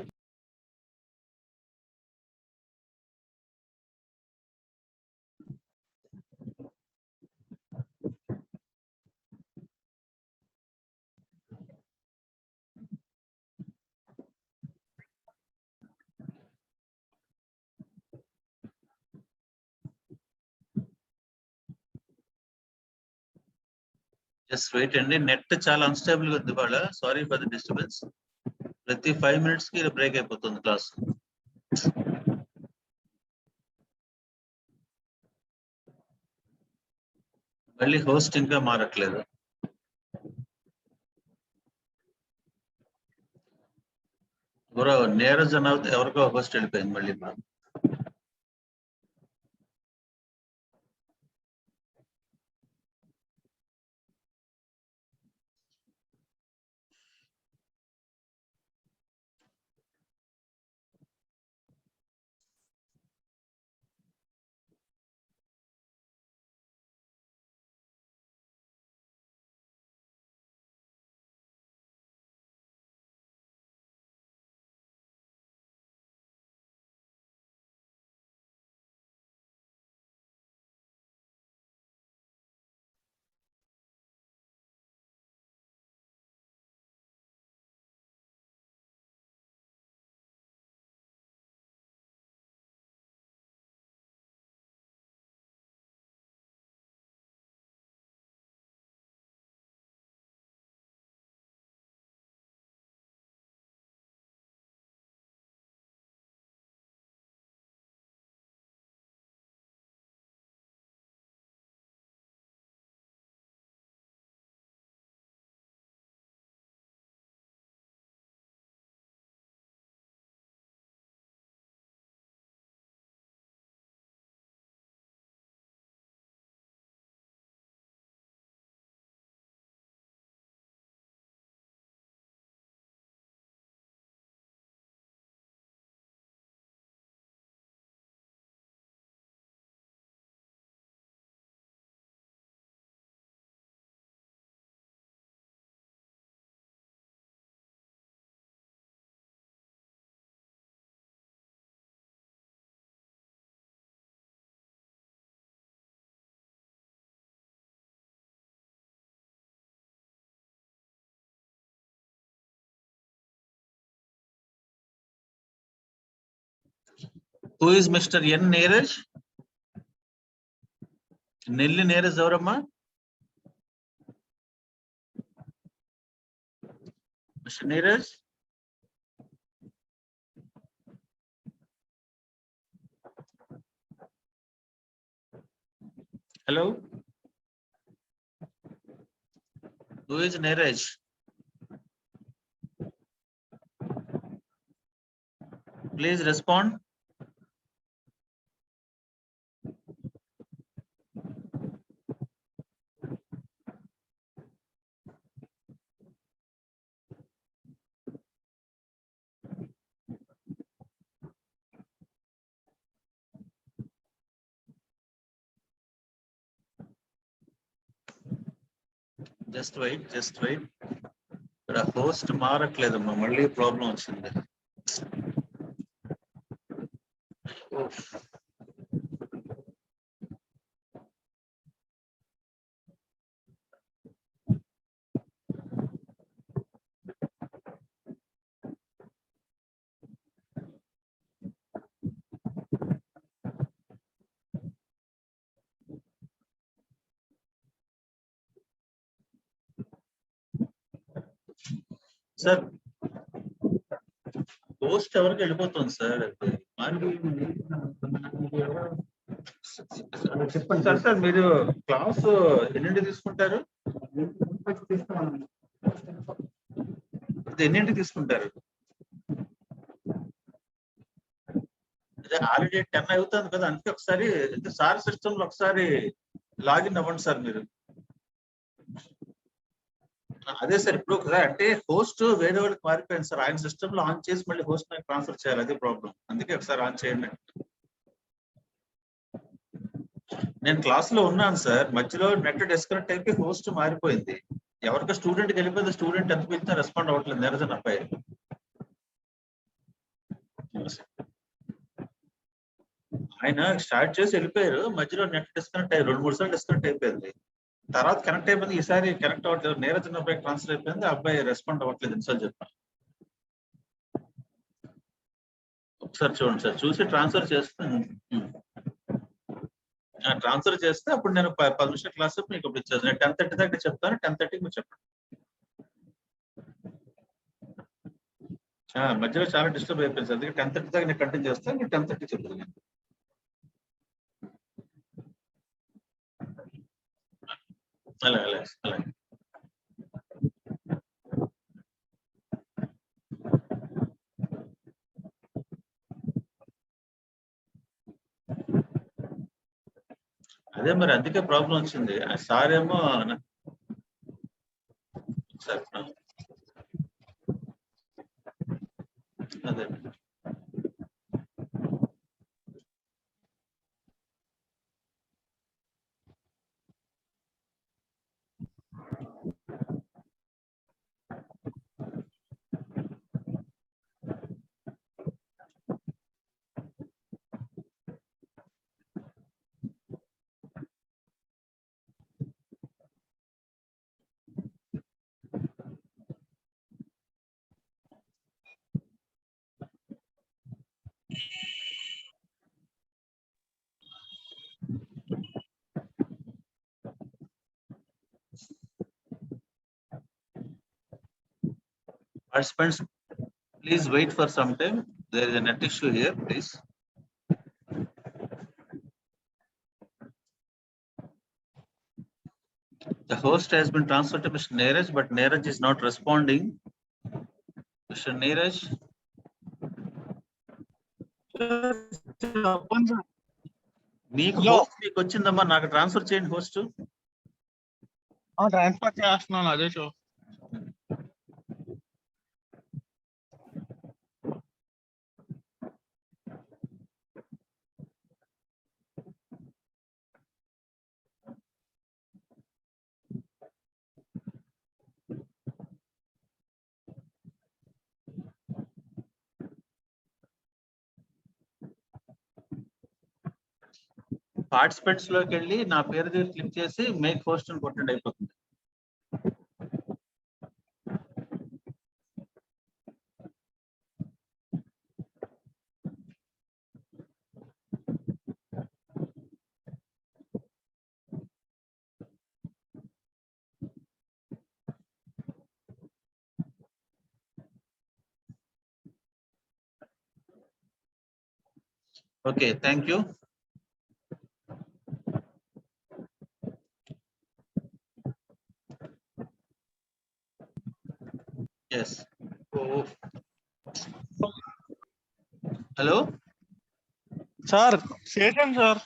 just wait అండి. నెట్ చాలా అన్స్టేబుల్ గా ఉంది ఇవాళ. Sorry for the disturbance. ప్రతి 5 minutes కి బ్రేక్ అయిపోతుంది క్లాస్. మళ్ళీ హోస్ట్ ఇంకా మారట్లేదు. ఎవరో నీరజ్ అన్న ఎవరికో హోస్ట్ వెళ్ళిపోయింది మళ్ళీ. Who is Mr. N. Neeraj? Nelli Neeraj ఎవరమ్మా? Mister Neeraj. Hello, who is Neeraj? Please respond. Just wait, just wait. ఇక్కడ హోస్ట్ మారట్లేదమ్మా, మళ్ళీ ప్రాబ్లం వచ్చింది. సార్ పోస్ట్ ఎవరికి వెళ్ళిపోతుంది సార్? చెప్పండి సార్. సార్ మీరు క్లాస్ ఎన్నింటి తీసుకుంటారు? ఎన్నింటి తీసుకుంటారు? అదే ఆల్రెడీ 10 అవుతుంది కదా, అందుకే ఒకసారి సార్ సిస్టమ్ లో ఒకసారి లాగిన్ అవ్వండి సార్ మీరు. అదే సార్ ఇప్పుడు కదా, అంటే హోస్ట్ వేరే వాళ్ళకి మారిపోయింది సార్. ఆయన సిస్టమ్ లో ఆన్ చేసి మళ్ళీ హోస్ట్ నాకు ట్రాన్స్ఫర్ చేయాలి, అదే ప్రాబ్లం. అందుకే ఒకసారి ఆన్ చేయండి. నేను క్లాస్ లో ఉన్నాను సార్, మధ్యలో నెట్ డిస్కనెక్ట్ అయిపోయి హోస్ట్ మారిపోయింది. ఎవరికి స్టూడెంట్ కి వెళ్ళిపోయింది, స్టూడెంట్ ఎంత పిలిచినా రెస్పాండ్ అవ్వట్లేదు. నిరజన్ అబ్బాయి ఆయన స్టార్ట్ చేసి వెళ్ళిపోయారు, మధ్యలో నెట్ డిస్కనెక్ట్ అయ్యి 2-3 సార్లు డిస్కనెక్ట్ అయిపోయింది. తర్వాత కనెక్ట్ అయిపోయింది, ఈసారి కనెక్ట్ అవ్వట్లేదు. నీరజన్ అబ్బాయి ట్రాన్స్ఫర్ అయిపోయింది, ఆ అబ్బాయి రెస్పాండ్ అవ్వట్లేదు. ఇన్సార్లు చెప్పాను. ఒకసారి చూడండి సార్, చూసి ట్రాన్స్ఫర్ చేస్తాను. ట్రాన్స్ఫర్ చేస్తే అప్పుడు నేను 10 నిమిషాల క్లాస్ మీకు ఇప్పుడు ఇచ్చేది. నేను 10:30 దాకా చెప్తాను, 10:30కి మీరు చెప్పండి. మధ్యలో చాలా డిస్టర్బ్ అయిపోయింది సార్, అందుకే 10:30 దాకా నేను కంటిన్యూ చేస్తాను, మీరు 10:30 చెప్తాను. అలాగే అలాగే అలాగే. అదే మరి అందుకే ప్రాబ్లం వచ్చింది. ఆ సార్ ఏమో సార్ అదే participants, please wait for some time. There is a net issue here, please. The host has been transferred to Mr. Neeraj, but Neeraj is not responding. Mr. Neeraj. మీకు host మీకు వచ్చిందమ్మా, నాకు transfer చేయండి host. Transfer చేస్తున్నాను, అదే show. Participants లోకి వెళ్ళి నా పేరు దగ్గర క్లిక్ చేసి మేక్ హోస్ట్ అని కొట్టండి, అయిపోతుంది. Okay, thank you. Yes. Hello sir చేశాను సార్.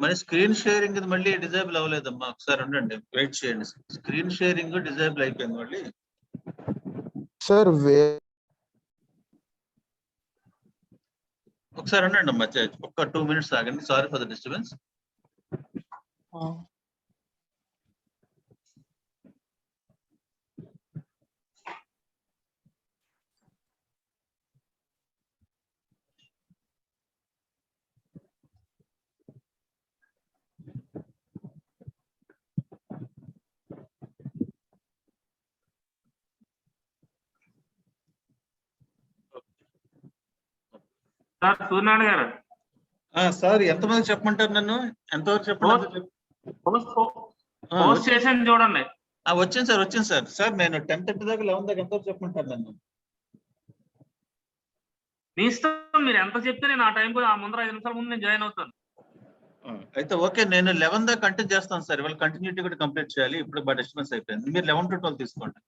మరి స్క్రీన్ షేరింగ్ మళ్ళీ డిజేబుల్ అవ్వలేదమ్మా, ఒకసారి ఉండండి, వెయిట్ చేయండి. స్క్రీన్ షేరింగ్ డిజేబుల్ అయిపోయింది మళ్ళీ. సార్ ఒకసారి ఉండండి అమ్మా, ఒక్క 2 minutes ఆగండి. Sorry for the disturbance. Sir Suryanarayana గారు. సార్ ఎంతమంది చెప్పమంటారు నన్ను? ఎంతవరకు చెప్పండి? పోస్ట్ చేసాను చూడండి. వచ్చింది సార్, వచ్చింది సార్. సార్ నేను 10:30 దాకా 11 దాకా ఎంత చెప్పమంటారు నన్ను? మీ ఇష్టం, మీరు ఎంత చెప్తే నేను ఆ టైంకి ఆ ముందర 5 నిమిషాల ముందు నేను జాయిన్ అవుతాను. అయితే ఓకే, నేను 11 దాకా కంటిన్యూ చేస్తాను సార్. ఇవాళ కంటిన్యూటీ కూడా కంప్లీట్ చేయాలి. ఇప్పుడు బాగా డిస్టర్బెన్స్ అయిపోయింది. మీరు 11 to 12 తీసుకోండి.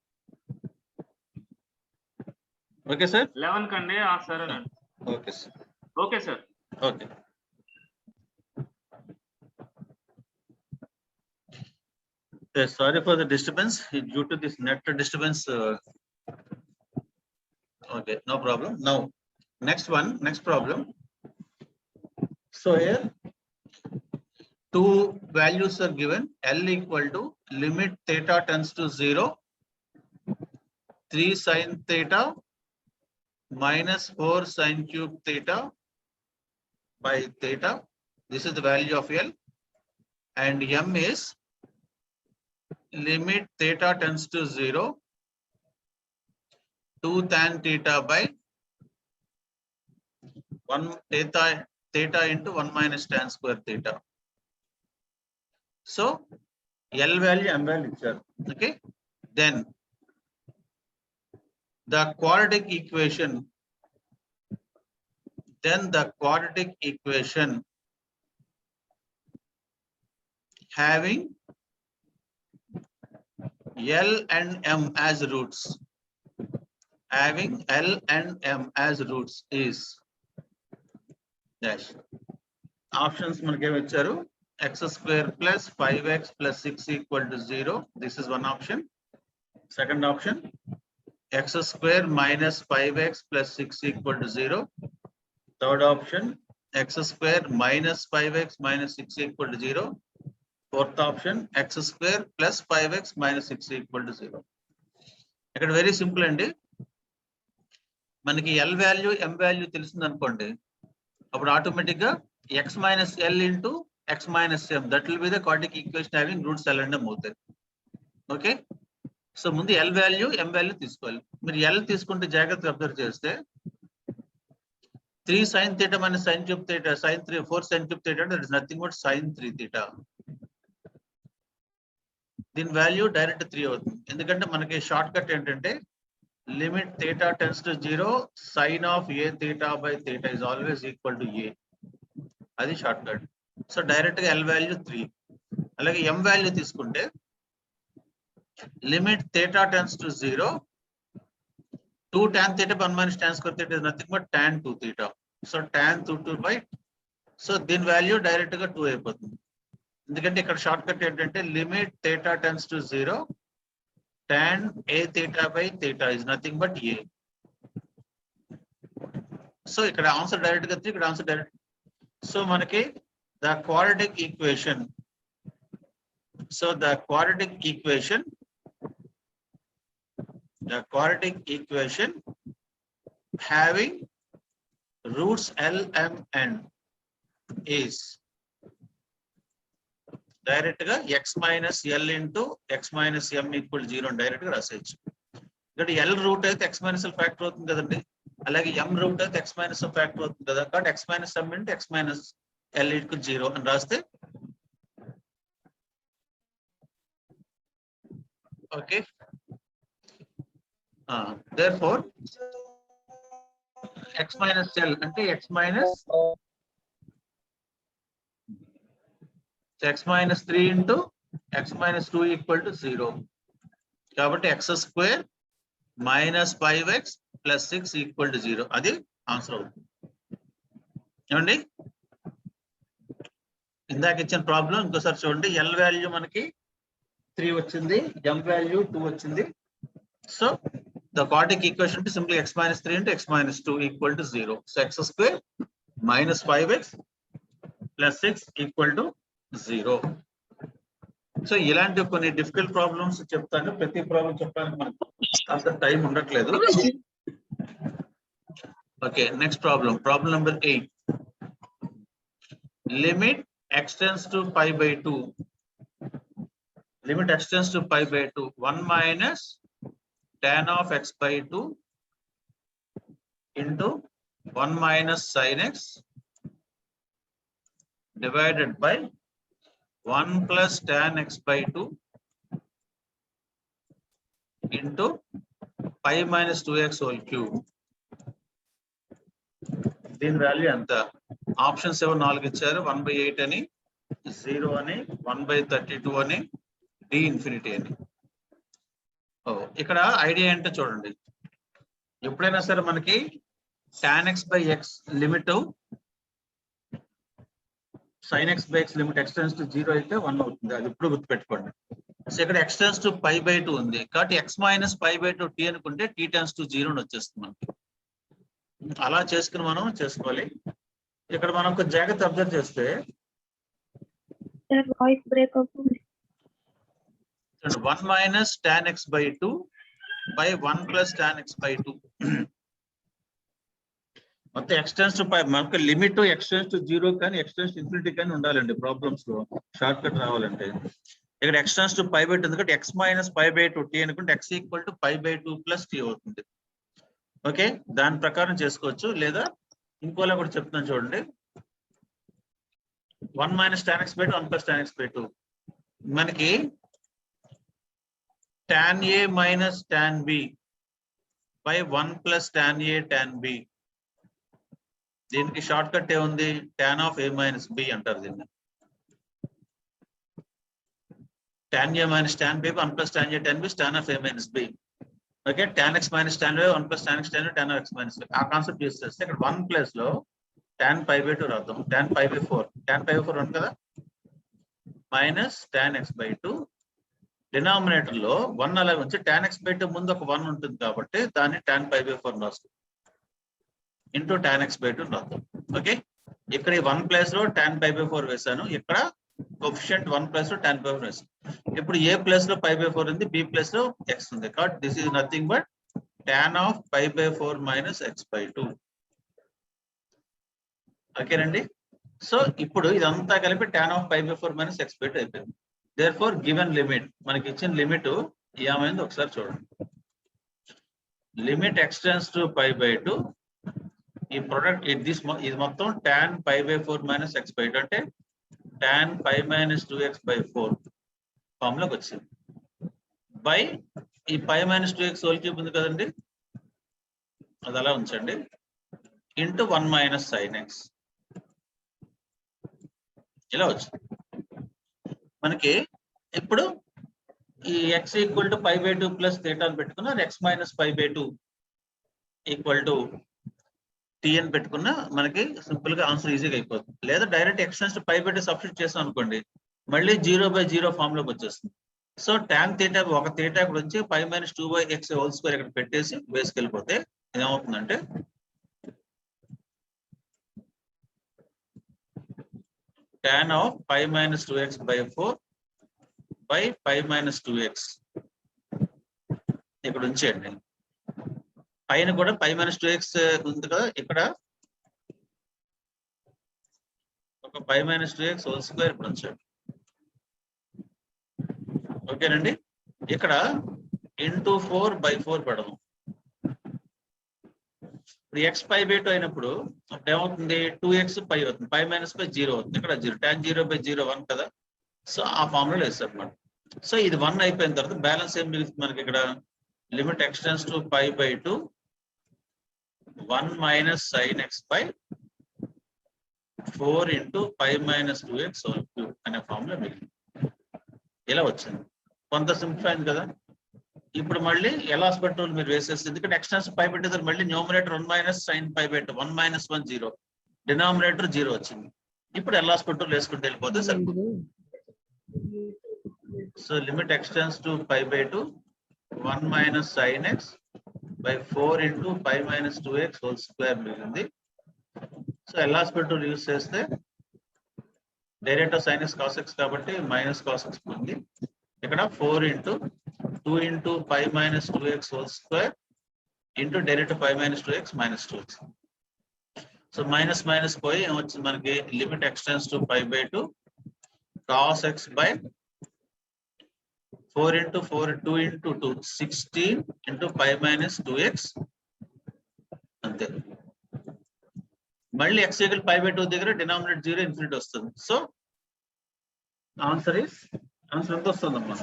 Okay sir. 11 కండి. సరేనండి. Okay sir. Okay sir. Okay. Sorry for the disturbance due to this net disturbance. Okay, no problem. Now, next problem. So here, two values are given. L equal to limit theta tends to 0, 3 sin theta minus 4 sin cube theta by theta. This is the value of L, and M is limit theta tends to 0, 2 tan theta by 1 theta into 1 minus tan square theta. So L value, M value ichcharu. Okay, then the quadratic equation having L and M as roots, is dash. Options మనకి ఏమి ఇచ్చారు? X square plus 5x plus 6 equal to 0. This is one option. Second option, x square minus 5x plus 6 equal to 0. Third option, x square minus 5x minus 6 equal to 0. Fourth option, x square plus 5x minus 6 equal to 0. ఇక్కడ very simple అండి. మనకి L value, M value తెలిసింది అనుకోండి, అప్పుడు automatic గా x minus L into x minus M, that will be the quadratic equation having roots L and M అవుతాయి. Okay, so ముందు L value, M value తీసుకోవాలి. మీరు L తీసుకుంటే జాగ్రత్తగా అబ్జర్వ్ చేస్తే 3 sin theta minus sin cube theta, 4 sin cube theta, that is nothing but sin 3 theta. దీని value direct 3 అవుతుంది. ఎందుకంటే మనకి షార్ట్ కట్ ఏంటంటే limit theta tends to 0, sin of a theta by theta is always equal to a. అది short cut. So direct గా L value 3. అలాగే M value తీసుకుంటే limit theta tends to 0, 2 tan theta by 1 minus tan square theta is nothing but tan 2 theta. So tan 2 by, so దీని value direct గా 2 అయిపోతుంది. ఎందుకంటే ఇక్కడ short cut ఏంటంటే limit theta tends to 0, tan a theta by theta is nothing but a. So ఇక్కడ answer direct గా 3, ఇక్కడ answer direct. So మనకి the quadratic equation having roots L, M, N is direct గా x minus L into x minus M equal 0 అని direct గా రాసేయచ్చు. ఇక్కడ L route అయితే x minus L factor అవుతుంది కదండి, అలాగే M రూట్ అయితే x minus M ఫ్యాక్టర్ అవుతుంది కదా, కాబట్టి x minus M into x minus L equal 0 అని రాస్తే okay. therefore x minus L అంటే x minus 3 into x minus 2 equal to 0. కాబట్టి x square minus 5x plus 6 equal to 0. అది answer అవుతుంది. ఏమండి, ఇందాక ఇచ్చిన ప్రాబ్లం ఇంకోసారి చూడండి. L వాల్యూ మనకి 3 వచ్చింది, M వాల్యూ 2 వచ్చింది. So the quadratic equation is simply x minus 3 into x minus 2 equal to 0. So x square minus 5x plus 6 equal to 0. So ఇలాంటి కొన్ని డిఫికల్ట్ ప్రాబ్లమ్స్ చెప్తాను. ప్రతి ప్రాబ్లం చెప్పడానికి మనకు అంత టైం ఉండట్లేదు. Okay, next problem number 8. Limit x tends to pi by 2. Limit x tends to pi by 2. 1 minus tan of x by 2 into 1 minus sin x divided by 1 plus tan x by 2 into pi minus 2x whole cube. దీని value ఎంత? Options ఏవో 4 ఇచ్చారు. 1/8 అని, 0 అని, 1/32 అని, D infinity అని. ఇక్కడ idea ఏంటో చూడండి. ఎప్పుడైనా సరే మనకి tan x by x limit sin x by x limit x tends to 0 అయితే 1 అవుతుంది. అది ఇప్పుడు గుర్తుపెట్టుకోండి. సో ఇక్కడ x tends to π/2 ఉంది కాబట్టి x మైనస్ π/2 t అనుకుంటే t tends to 0 అని వచ్చేస్తుంది మనకి. అలా చేసుకుని మనం చేసుకోవాలి. ఇక్కడ మనం ఒక జాగ్రత్త అబ్జర్వ్ చేస్తే వాయిస్ బ్రేక్ అవుతుంది. 1 minus tan x by 2 by 1 plus tan x by 2. మొత్తం x tends to మనకు లిమిట్ x tends to 0 కానీ x tends to infinity కానీ ఉండాలండి ప్రాబ్లమ్స్ లో షార్ట్ కట్ రావాలంటే. ఇక్కడ x tends to π/2 ఎందుకంటే x మైనస్ π/2 t అనుకుంటే x equal to π/2 plus t అవుతుంది. ఓకే, దాని ప్రకారం చేసుకోవచ్చు. లేదా ఇంకోలా కూడా చెప్తున్నాను చూడండి. 1 minus tan x by 2 1 plus tan x by 2 మనకి tan a minus tan b by 1 plus tan a tan b. దీనికి షార్ట్ కట్ ఏముంది? tan of a minus b అంటారు దీన్ని. tan a minus tan b 1 plus tan a tan b tan of a minus b. Okay, tan x minus tan b 1 plus tan x tan b tan of x minus b. ఆ concept use చేస్తే ఇక్కడ 1 plus లో tan π/2 రాద్దాం. tan π/4 tan π/4 ఉంది కదా, minus tan x by 2. Denominator లో 1 అలా ఉంచి tan x by 2 ముందు ఒక 1 ఉంటుంది కాబట్టి దాన్ని tan π/4 రాస్తాం ఇంటూ tan x by 2 రాద్దాం. ఓకే, ఇక్కడ 1 ప్లేస్ లో tan π/4 వేసాను. ఇక్కడ కోఎఫిషియంట్ 1 ప్లస్ లో tan π/4 వేసాను. ఇప్పుడు ఏ ప్లేస్ లో π/4 ఉంది, బి ప్లేస్ లో x ఉంది కాబట్టి this is nothing but tan of π/4 minus x by 2. ఓకేనండి. సో ఇప్పుడు ఇదంతా కలిపి tan of π/4 minus x by 2 అయిపోయింది. దేర్ఫోర్ గివెన్ లిమిట్ మనకి ఇచ్చిన లిమిట్ ఏమైంది ఒకసారి చూడండి. లిమిట్ x tends to π/2 ఈ ప్రొడక్ట్ ఇది మొత్తం tan π/4 మైనస్ x by 2 అంటే tan π మైనస్ 2x by 4 ఫార్ములాకి వచ్చింది. బై ఈ π మైనస్ 2x హోల్ క్యూబ్ ఉంది కదండి, అది అలా ఉంచండి, ఇంటూ 1 మైనస్ sin x. ఇలా వచ్చింది మనకి. ఇప్పుడు ఈ x equal to π/2 plus theta అని పెట్టుకున్నా, x minus π/2 equal to t అని పెట్టుకున్నా మనకి సింపుల్ గా ఆన్సర్ ఈజీగా అయిపోతుంది. లేదా direct x tends to π/2 substitute చేసాం అనుకోండి, మళ్ళీ 0/0 ఫామ్ లోకి వచ్చేస్తుంది. సో tan థీటా ఒక థీటా ఇక్కడ వచ్చి π మైనస్ 2/x హోల్ స్క్వేర్ ఇక్కడ పెట్టేసి వేసుకెళ్ళిపోతే ఏమవుతుందంటే tan of π minus 2x by 4 by π minus 2x ఇక్కడ ఉంచేయండి. పైన కూడా π మైనస్ 2x ఉంది కదా, ఇక్కడ ఒక π మైనస్ 2x హోల్ స్క్వేర్ ఇక్కడ ఉంచండి. ఓకేనండి. ఇక్కడ ఇంటూ 4/4 పెడదాం. ఇప్పుడు x π/2 అయినప్పుడు అప్పుడు ఏమవుతుంది? 2x π అవుతుంది. π మైనస్ π 0 అవుతుంది. ఇక్కడ 0 tan 0/0 1 కదా. సో ఆ ఫార్ములా వేస్తారు అన్నమాట. సో ఇది 1 అయిపోయిన తర్వాత బ్యాలెన్స్ ఏం మిగులుతుంది మనకి? ఇక్కడ limit x tends to π/2 1 minus sin x by 4 into π minus 2x whole cube అనే ఫార్ములా మిగిలింది. ఇలా వచ్చింది. కొంత సింప్లిఫై అయింది కదా. ఇప్పుడు మళ్ళీ ఎలాస్బెట్ రూల్ మీరు వేసేసి, ఎందుకంటే x tends to π/2 మళ్ళీ numerator 1 minus sin π/2 1 minus 1 0 denominator 0 వచ్చింది. ఇప్పుడు ఎలాస్బెట్ రూల్ వేసుకుంటూ వెళ్ళిపోతే సరిపోతుంది. సో limit x tends to π/2 1 minus sin x by 4 into π minus 2x whole square మిగిలింది. సో ఎలాస్బెట్ రూల్ యూజ్ చేస్తే direct sin x cos x కాబట్టి మైనస్ cos x ఉంది. ఇక్కడ 4 into 2 into π minus 2x whole square into direct π minus 2x minus 2x. So minus minus పోయి ఏమొచ్చింది మనకి? Limit x tends to π/2 cos x by 4 into 4 2 into 2 16 into π minus 2x అంతే. మళ్ళీ x equal π/2 దగ్గర denominator 0 infinity వస్తుంది. So answer ఎంత వస్తుందమ్మా?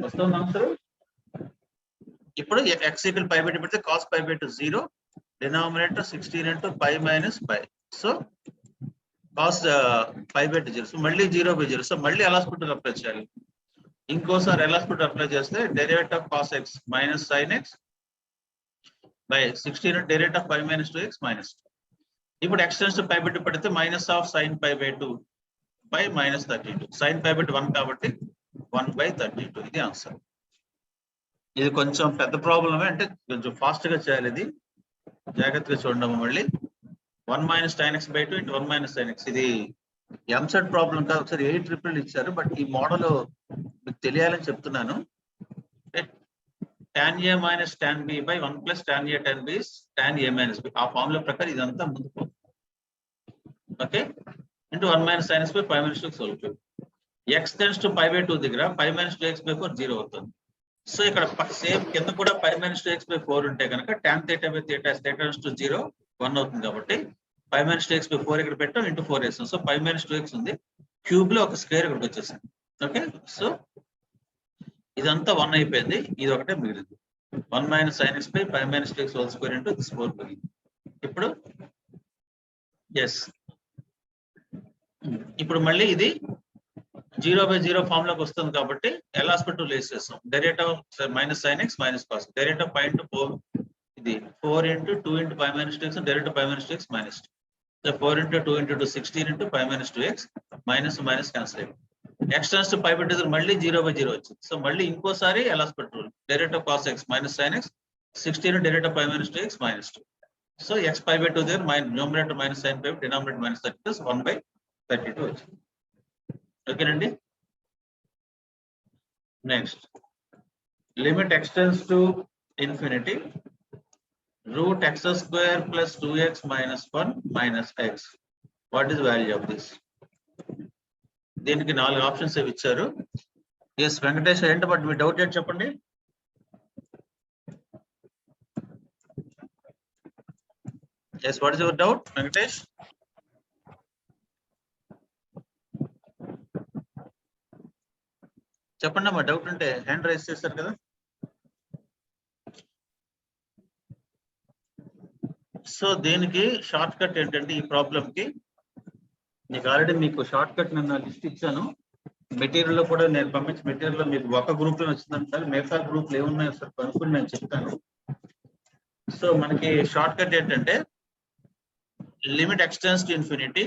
వస్తుంది ఆన్సర్ ఇప్పుడు x equal pi by 2 పెడితే cos pi by 2 0, denominator 16 into pi minus pi. So cos pi by 2 0. So మళ్ళీ 0 by 0. సో మళ్ళీ ఎలాస్పిటల్ అప్లై చేయాలి. ఇంకోసారి ఎలాస్పిటల్ అప్లై చేస్తే derivative of cos x minus sin x by 16 derivative of pi minus 2x minus 2. ఇప్పుడు x tends to pi by 2 పెడితే minus of sin pi by 2 by minus 32. sin pi by 2 1 కాబట్టి 1 by 32. ఇది answer. ఇది కొంచెం పెద్ద ప్రాబ్లమే, అంటే కొంచెం ఫాస్ట్ గా చేయాలి. ఇది జాగ్రత్తగా చూడండి. మళ్ళీ 1 minus tan x by 2 into 1 minus sin x. ఇది ఎంసెట్ ప్రాబ్లం కాదు. ఒకసారి 8 ట్రిపుల్ ఇచ్చారు, బట్ ఈ మోడల్ మీకు తెలియాలని చెప్తున్నాను. tan a minus tan b by 1 plus tan a tan b is tan a minus b. ఆ ఫార్ములా ప్రకారం ఇదంతా ముందుకు పోతుంది. Okay, into 1 minus sin x by pi minus 2x whole cube. x tends to pi by 2 దగ్గర pi minus 2x by 4 0 అవుతుంది. So ఇక్కడ same కింద కూడా pi minus 2x by 4 ఉంటే కనుక tan theta by theta is theta tends to 0 1 అవుతుంది. కాబట్టి pi minus 2x by 4 ఇక్కడ పెట్టాం, into 4 వేసాం. సో pi minus 2x ఉంది, క్యూబ్ లో ఒక స్క్వేర్ ఇక్కడికి వచ్చేసింది. ఓకే, సో ఇదంతా 1 అయిపోయింది, ఇది ఒకటే మిగిలింది. 1 minus sin x by pi minus 2x whole square into this 4 మిగిలింది. ఇప్పుడు ఎస్, ఇప్పుడు మళ్ళీ ఇది 0 by 0 ఫామ్ లోకి వస్తుంది కాబట్టి ఎలాస్పిటల్ వేసేస్తాం. Derivative minus sin x minus cos. Derivative pi into 4, ఇది 4 into 2 into pi minus 2x, derivative pi minus 2x minus 2. So 4 into 2 into 2 16 into pi minus 2x minus minus cancel అయిపోయింది. x tends to pi by 2 మళ్ళీ 0 by 0 వచ్చింది. So మళ్ళీ ఇంకోసారి L'Hospital rule. Derivative cos x minus sin x 16 derivative pi minus 2x minus 2. So x pi by 2 దగ్గర numerator minus sin pi, denominator minus 32 1 by 32 వచ్చింది. ఓకేనండి. Next, limit x tends to infinity root x square plus 2x minus 1 minus x. What is the value of this? దీనికి 4 options ఇచ్చారు. Yes Venkatesh, ఏంటి but me doubt ఏంటి చెప్పండి. Yes, what is your doubt Venkatesh? చెప్పండి అమ్మా, doubt ఉంటే hand raise చేస్తారు కదా. సో దీనికి షార్ట్ కట్ ఏంటంటే, ఈ ప్రాబ్లం కి మీకు ఆల్రెడీ మీకు షార్ట్ కట్ నేను లిస్ట్ ఇచ్చాను. మెటీరియల్ లో కూడా నేను పంపించిన మెటీరియల్ లో మీకు ఒక గ్రూప్ లో వచ్చిందంటారు, మిగతా గ్రూప్ లో ఏమున్నాయో సార్ కనుక్కుని నేను చెప్తాను. సో మనకి షార్ట్ కట్ ఏంటంటే, limit x tends to infinity,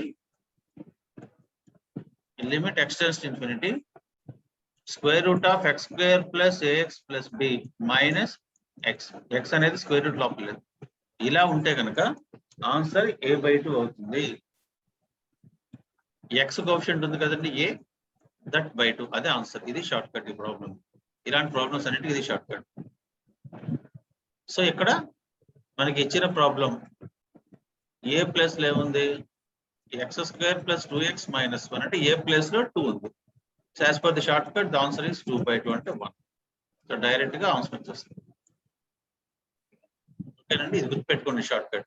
limit x tends to infinity square root of x square plus ax plus b minus x. x అనేది స్క్వేర్ రూట్ లోపల లేదు. ఇలా ఉంటే కనుక ఆన్సర్ a by 2 అవుతుంది. x కోఎఫిషియంట్ ఉంది కదండి a, దట్ by 2, అదే ఆన్సర్. ఇది షార్ట్ కట్ ఈ ప్రాబ్లం. ఇలాంటి ప్రాబ్లమ్స్ అన్నిటికీ ఇది షార్ట్ కట్. సో ఇక్కడ మనకి ఇచ్చిన ప్రాబ్లం a ప్లస్ లో ఏముంది, x square plus 2x minus 1 అంటే a ప్లస్ లో 2 ఉంది. So as per the shortcut the answer is 2 by 2 అంటే 1. సో డైరెక్ట్ గా ఆన్సర్ వచ్చేస్తుంది. ఓకేనండి, ఇది గుర్తుపెట్టుకోండి షార్ట్ కట్.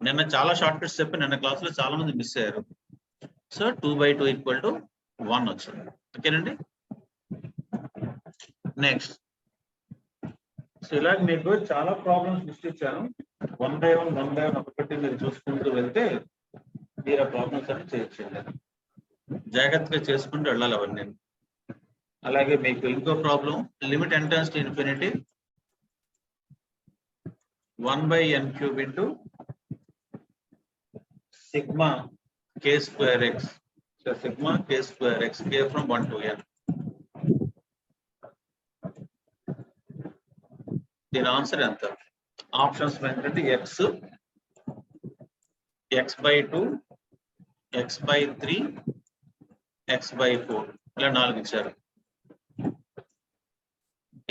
నిన్న చాలా షార్ట్ కట్స్ చెప్పి నిన్న క్లాస్ లో చాలా మంది మిస్ అయ్యారు. సో 2 by 2 ఈక్వల్ టు 1 వచ్చింది. ఓకేనండి. నెక్స్ట్, సో ఇలాగ మీకు చాలా ప్రాబ్లమ్స్ లిస్ట్ ఇచ్చాను. 1 by 1 ఒక్కొక్కటి మీరు చూసుకుంటూ వెళ్తే మీరు ఆ ప్రాబ్లమ్స్ అన్ని చేయొచ్చండి. జాగ్రత్తగా చేసుకుంటూ వెళ్ళాలి అవన్నీ. అలాగే మీకు ఇంకో problem, limit n tends to infinity 1 by n cube into sigma k square x. So sigma k square x, k from 1 to n. దీని ఆన్సర్ ఎంత? ఆప్షన్స్ ఏంటంటే x by 2, x by 3, x by 4 ఇలా 4 ఇచ్చారు.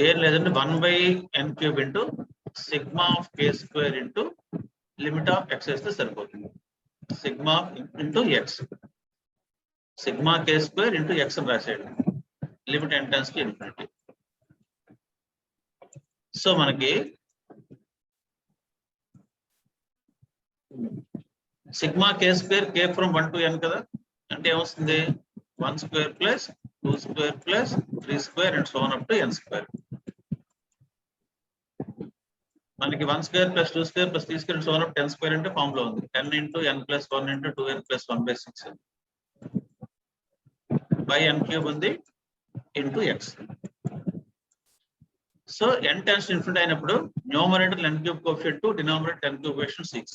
ఏం లేదంటే 1 by n cube into sigma of k square into limit of x వేస్తే సరిపోతుంది. Sigma into X, sigma k square into x అని రాసేయండి. లిమిట్ n tends to infinity. So మనకి sigma k square k from 1 to n కదా, అంటే ఏమొస్తుంది 1 square plus 2 square plus 3 square and so on up to n square. మనకి 1 square plus 2 square plus 3 square so on 10 square అంటే form లో ఉంది 10 into n plus 1 into 2n plus 1/6 by n cube ఉంది into x. So n tends to infinity అయినప్పుడు numerator n cube coefficient 2, denominator n cube coefficient 6.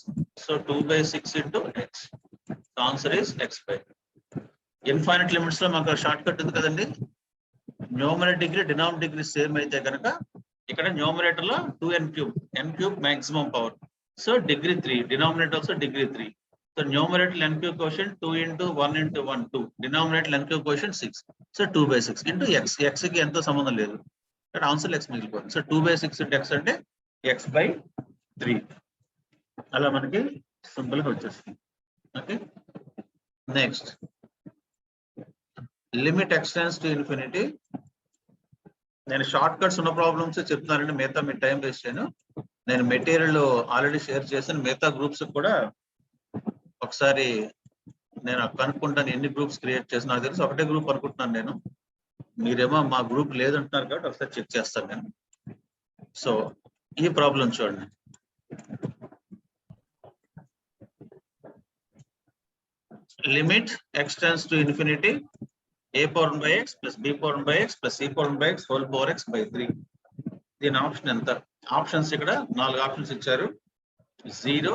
So 2/6 into x. The answer is x by. Infinite limits లో మనకు short cut ఉంది కదండి. Numerator degree denominator degree same అయితే కనుక ఇక్కడ numerator లో 2n cube maximum power. So degree 3, denominator also degree 3. So numerator n cube coefficient 2 into 1 into 1 2, denominator n cube coefficient 6. So 2/6 into x. x కి ఎంతో సంబంధం లేదు, ఇక్కడ ఆన్సర్ x మిగిలిపోతుంది. సో 2/6 into x అంటే x by 3. అలా మనకి simple గా వచ్చేస్తుంది. Okay, next limit x tends to infinity. నేను షార్ట్ కట్స్ ఉన్న ప్రాబ్లమ్స్ చెప్తున్నానండి, మిగతా మీ టైం వేస్ట్ చేయను. నేను మెటీరియల్ ఆల్రెడీ షేర్ చేశాను, మిగతా గ్రూప్స్ కూడా ఒకసారి నేను కనుక్కుంటాను ఎన్ని గ్రూప్స్ క్రియేట్ చేసి. నాకు తెలిసి ఒకటే గ్రూప్ అనుకుంటున్నాను నేను, మీరేమో మా గ్రూప్ లేదంటున్నారు కాబట్టి ఒకసారి చెక్ చేస్తాను నేను. సో ఈ ప్రాబ్లం చూడండి. Limit x tends to infinity a power 1 by x plus b power 1 by x plus c power 1 by x whole power x by 3. దీని ఆప్షన్ ఎంత? ఆప్షన్స్ ఇక్కడ 4 ఆప్షన్స్ ఇచ్చారు. 0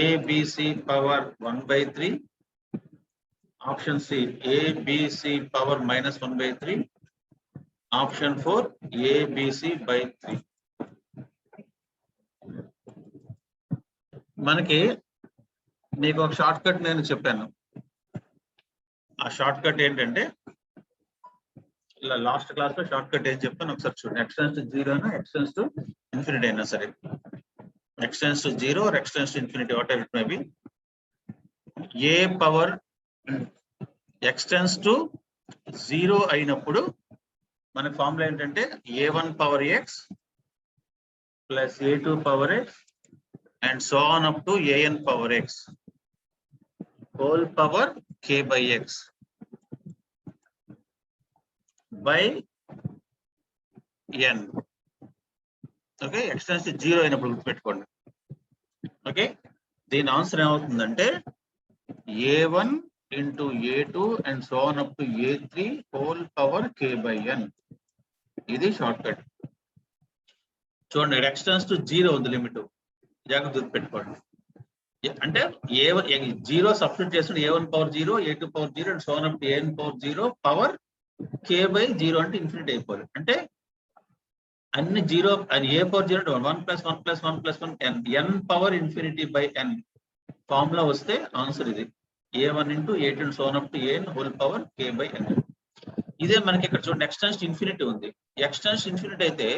a b c power 1 by 3, option C a b c power -1 by 3, option 4 a b c by 3. మనకి మీకు ఒక short cut నేను చెప్పాను. ఆ షార్ట్ కట్ ఏంటంటే ఇలా లాస్ట్ క్లాస్ లో షార్ట్ కట్ ఏం చెప్పాను ఒకసారి చూడండి. ఎక్స్టెన్స్ టు 0 అయినా ఎక్స్టెన్స్ టు ఇన్ఫినిటీ అయినా సరే, x tends to 0 or x tends to infinity whatever it may be, A power x tends to 0 అయినప్పుడు మన ఫార్ములా ఏంటంటే a1 power x plus a2 power x and so on up to an power x whole power k by x by n. Okay, x tends to 0 అయినప్పుడు గుర్తుపెట్టుకోండి. Okay, దీని answer ఏమవుతుందంటే a1 into a2 and so on up to a3 whole power k by n. ఇది short cut. చూడండి, ఎక్స్టెన్స్ to 0 ఉంది limit, జాగ్రత్త గుర్తుపెట్టుకోండి. అంటే జీరో సబ్స్టిట్యూట్ చేస్తుంటే a1 power 0, a2 power 0 and so on up to an power 0 power k by 0 అంటే infinity అయిపోవాలి. అంటే అన్ని 0 అది a power 0 1 plus 1 plus 1 plus 1 n, n power infinity by n formula వస్తే ఆన్సర్ ఇది a1 into a2 and so on up to an whole power k by n. ఇదే మనకి ఇక్కడ చూడండి ఎక్స్టెన్స్ టు ఇన్ఫినిటీ ఉంది. ఎక్స్టెన్స్ ఇన్ఫినిటీ అయితే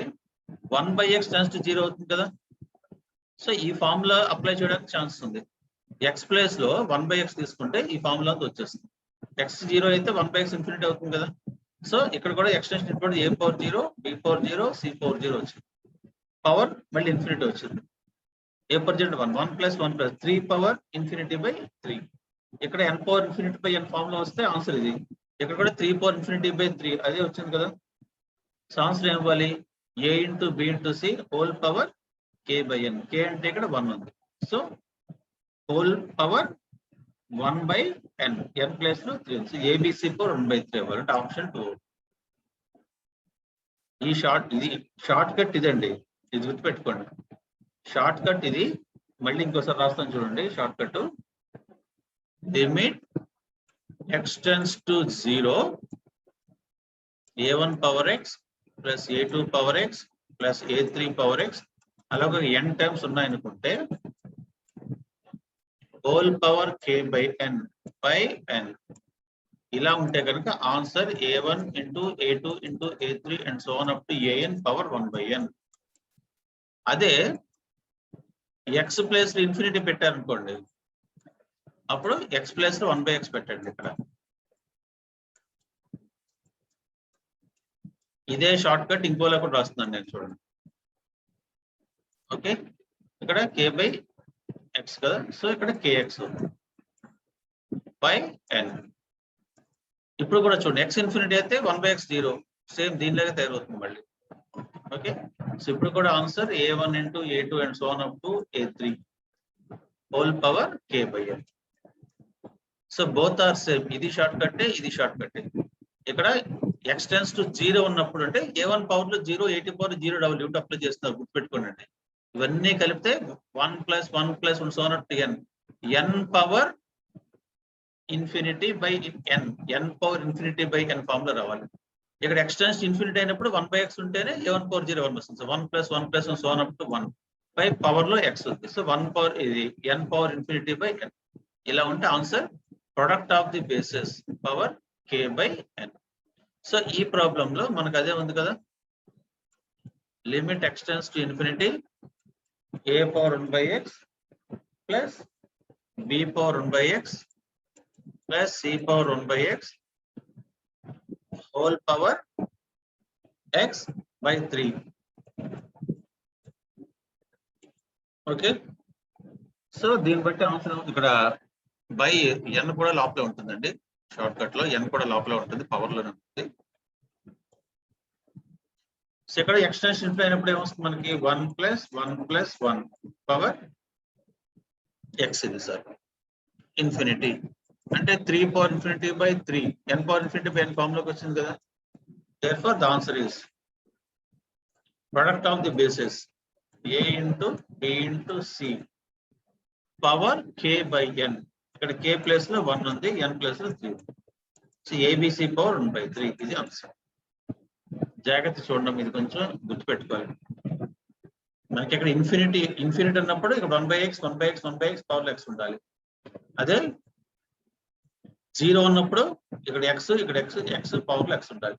1 by x టెన్స్ టు 0 అవుతుంది కదా. సో ఈ ఫార్ములా అప్లై చేయడానికి ఛాన్స్ ఉంది. ఎక్స్ ప్లేస్ లో 1 by x తీసుకుంటే ఈ ఫార్ములా వచ్చేస్తుంది. x 0 అయితే 1 by x ఇన్ఫినిటీ అవుతుంది కదా. సో ఇక్కడ కూడా extension infinity a power 0, b power 0, c power 0 వచ్చింది. పవర్ మళ్ళీ ఇన్ఫినిటీ వచ్చింది. a power 0 1 plus 1 plus 3 power infinity by 3. ఇక్కడ n power infinity by n formula వస్తే ఆన్సర్ ఇది. ఇక్కడ కూడా 3 పవర్ ఇన్ఫినిటీ బై 3 అదే వచ్చింది కదా. సో ఆన్సర్ ఏం ఇవ్వాలి? a into b into c whole power k by n. k అంటే ఇక్కడ 1 ఉంది. So whole power 1 by n, n place లో 3 ఉంది. abc పవర్ 1 by 3 అవ్వాలి. అంటే ఆప్షన్ 2. ఈ షార్ట్ కట్ ఇదండి, ఇది గుర్తుపెట్టుకోండి. షార్ట్ కట్ ఇది. మళ్ళీ ఇంకోసారి రాస్తాను చూడండి shortcut. Limit X tends to 0 a1 power x plus a2 power x plus a3 power x అలాగే n టైమ్స్ ఉన్నాయనుకుంటే whole power k by n by n. ఇలా ఉంటే కనుక answer a1 into a2 into a3 and so on up to an power 1 by n. అదే x place లో infinity పెట్టారనుకోండి, అప్పుడు x place లో 1 by x పెట్టండి. ఇక్కడ ఇదే షార్ట్ కట్ ఇంకోలా కూడా రాస్తున్నాను నేను చూడండి. ఓకే, ఇక్కడ k by x కదా. సో ఇక్కడ kx by n. ఇప్పుడు కూడా చూడండి x ఇన్ఫినిటీ అయితే 1 by x 0 సేమ్ దీనిలాగే తయారవుతుంది మళ్ళీ. ఓకే, సో ఇప్పుడు కూడా answer a1 into a2 and so on up to a3 whole power k by n. So both are same, ఇది షార్ట్ కట్, ఇది షార్ట్ కట్. ఇక్కడ x tends to 0 ఉన్నప్పుడు అంటే a1 power లో 0, a2 power 0 double limit apply చేస్తున్నారు, గుర్తుపెట్టుకోండి. ఇవన్నీ కలిపితే 1 + 1 + 1 so on up to n, n power infinity by n, n power infinity by n form లో రావాలి. ఇక్కడ x tends to ఇన్ఫినిటీ అయినప్పుడు 1/x ఉంటేనే a1 పవర్ 0 1 వస్తుంది. So 1 + 1 + 1 so on up to 1 by power లో x ఉంది. So 1 power ఇది n power infinity by n. ఇలా ఉంటే answer product of the bases power k by n. So ఈ problem లో మనకు అదే ఉంది కదా, limit x tends to infinity a power 1/x plus b power 1/x plus c power 1/x whole power x by 3. Okay, so దీన్ని బట్టి answer ఇక్కడ by n కూడా లోపలే ఉంటుందండి. షార్ట్ కట్ లో n కూడా లోపలే ఉంటుంది, పవర్ లోనే ఉంటుంది. సో ఇక్కడ ఎక్స్టెన్షన్ ఇన్ఫినిటీ అయినప్పుడు ఏమొస్తుంది మనకి 1 + 1 + 1 పవర్ x ఇది సార్ ఇన్ఫినిటీ అంటే 3 power infinity by 3, n power infinity by n form లోకి వచ్చింది కదా. therefore the answer is product of the bases a into b into c power k by n. ఇక్కడ k place లో 1 ఉంది, n place లో 3. So abc power 1/3 ఇది answer. జాగ్రత్త చూడడం, ఇది కొంచెం గుర్తుపెట్టుకోవాలి. మనకి ఇక్కడ ఇన్ఫినిటీ అన్నప్పుడు ఇక్కడ 1/x 1/x 1/x power x ఉండాలి. అదే 0 ఉన్నప్పుడు ఇక్కడ x ఇక్కడ x పవర్ లో x ఉండాలి.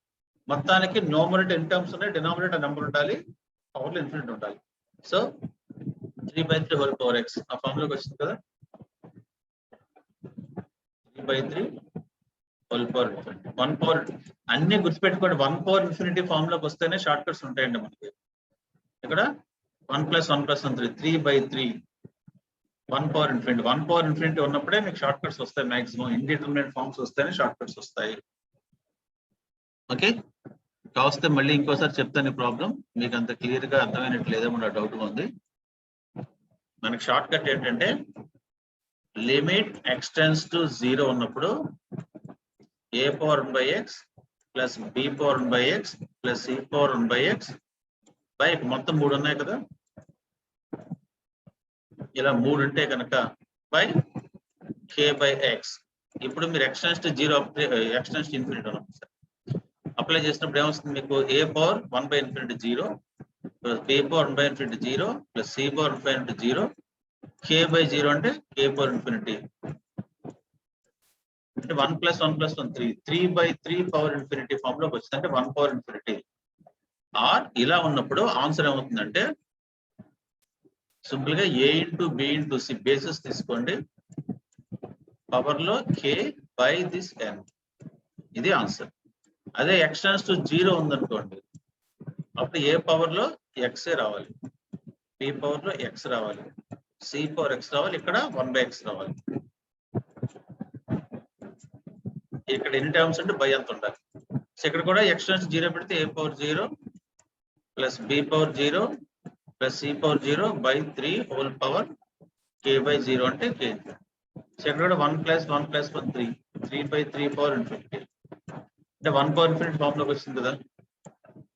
మొత్తానికి న్యూమరేటర్ ఇన్ టర్మ్స్ ఉన్నాయి, డినామినేటర్ నెంబర్ ఉండాలి, పవర్ లో ఇన్ఫినిటీ ఉండాలి. సో 3/3 హోల్ పవర్ x ఆ ఫామ్ లోకి వచ్చింది కదా, 3/3 హోల్ పవర్ ఇన్ఫినిటీ 1 పవర్. అన్ని గుర్తుపెట్టుకోండి, 1 పవర్ ఇన్ఫినిటీ ఫామ్ లోకి వస్తేనే షార్ట్ కట్స్ ఉంటాయండి మనకి. ఇక్కడ 1 + 1 + 1 3/3 1 పవర్ ఇన్ఫినిటీ. 1 పవర్ ఇన్ఫినిటీ ఉన్నప్పుడే మీకు షార్ట్ కట్స్ వస్తాయి. మాక్సిమం ఇండిటర్మినేట్ ఫార్మ్స్ వస్తేనే షార్ట్ కట్స్ వస్తాయి. ఓకే, కావస్తే మళ్ళీ ఇంకోసారి చెప్తాను ఈ ప్రాబ్లం, మీకు అంత క్లియర్ గా అర్థమైనట్లేదేమో నా డౌట్ ఉంది. మనకి షార్ట్ కట్ ఏంటంటే లిమిట్ x tends to 0 ఉన్నప్పుడు a power 1/x plus b power 1/x plus c power 1/x by మొత్తం 3 ఉన్నాయి కదా, ఇలా 3 ఉంటే కనుక బై k బై x. ఇప్పుడు మీరు x tends to 0 x tends to infinity apply చేసినప్పుడు ఏమొస్తుంది మీకు a power 1/∞ 0 plus b power 1/∞ 0 plus c power 1/∞ 0 k by 0 అంటే k పవర్ ఇన్ఫినిటీ అంటే 1 + 1 + 1 3/3 పవర్ ఇన్ఫినిటీ ఫామ్ లోకి వచ్చింది, అంటే 1 పవర్ ఇన్ఫినిటీ. ఆర్ ఇలా ఉన్నప్పుడు ఆన్సర్ ఏమవుతుందంటే సింపుల్ గా a into b into c basis తీసుకోండి, పవర్ లో k బై దిస్ n, ఇది ఆన్సర్. అదే x tends to 0 ఉందనుకోండి, అప్పుడు ఏ పవర్ లో x రావాలి, b పవర్ లో x రావాలి, c పవర్ x రావాలి, ఇక్కడ 1/x రావాలి. ఇక్కడ ఎన్ని టర్మ్స్ అంటే బై అంత ఉండాలి. సో ఇక్కడ కూడా x tends to 0 పెడితే a power 0 plus b power 0 plus c power 0 by 3 whole power k by 0 అంటే k. సో ఇక్కడ కూడా 1 + 1 + 1 3/3 పవర్ ఇన్ఫినిటీ అంటే 1 పవర్ ఇన్ఫినిటీ ఫామ్ లోకి వచ్చింది కదా.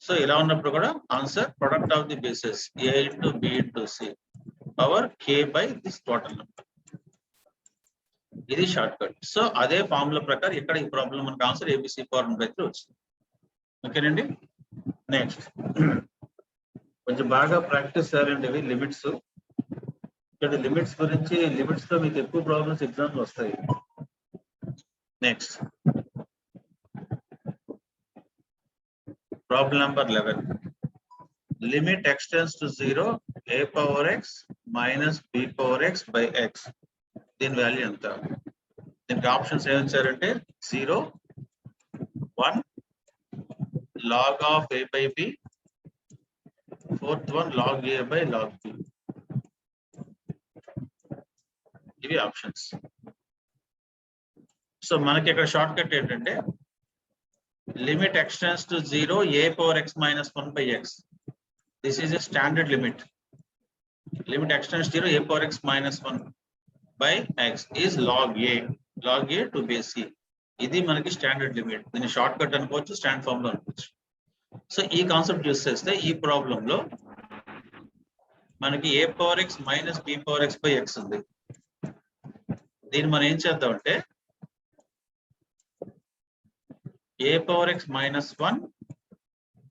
సో ఇలా ఉన్నప్పుడు కూడా answer product of the bases a into b into c power k by this total number, ఇది షార్ట్ కట్. సో అదే ఫార్ములా ప్రకారం ఇక్కడ ఈ ప్రాబ్లం మనకు ఆన్సర్ abc పవర్ 1/3 వచ్చింది. ఓకేనండి, నెక్స్ట్ కొంచెం బాగా ప్రాక్టీస్ చేయాలండి ఇవి లిమిట్స్. ఇక్కడ లిమిట్స్ గురించి, లిమిట్స్ లో మీకు ఎక్కువ ప్రాబ్లమ్స్ ఎగ్జామ్ లో వస్తాయి. Next problem number 11. Limit x tends to 0 a power x minus b power x by x. దీని వాల్యూ ఎంత? దీనికి ఆప్షన్స్ ఏమి ఇచ్చారంటే 0 1 log of a by b, fourth one log a by log b. ఇవి options. So మనకి ఇక్కడ short cut ఏంటంటే limit x tends to 0 a power x minus 1/x. This is a standard limit. Limit x tends to 0, a power x minus 1 by x is log a to base c. ఇది మనకి standard limit. దీన్ని short cut అనుకోవచ్చు, stand form లో అనుకోవచ్చు. So ఈ concept use చేస్తే ఈ problem లో మనకి a power x minus b power x by x ఉంది. దీన్ని మనం ఏం చేద్దాం అంటే a power x minus 1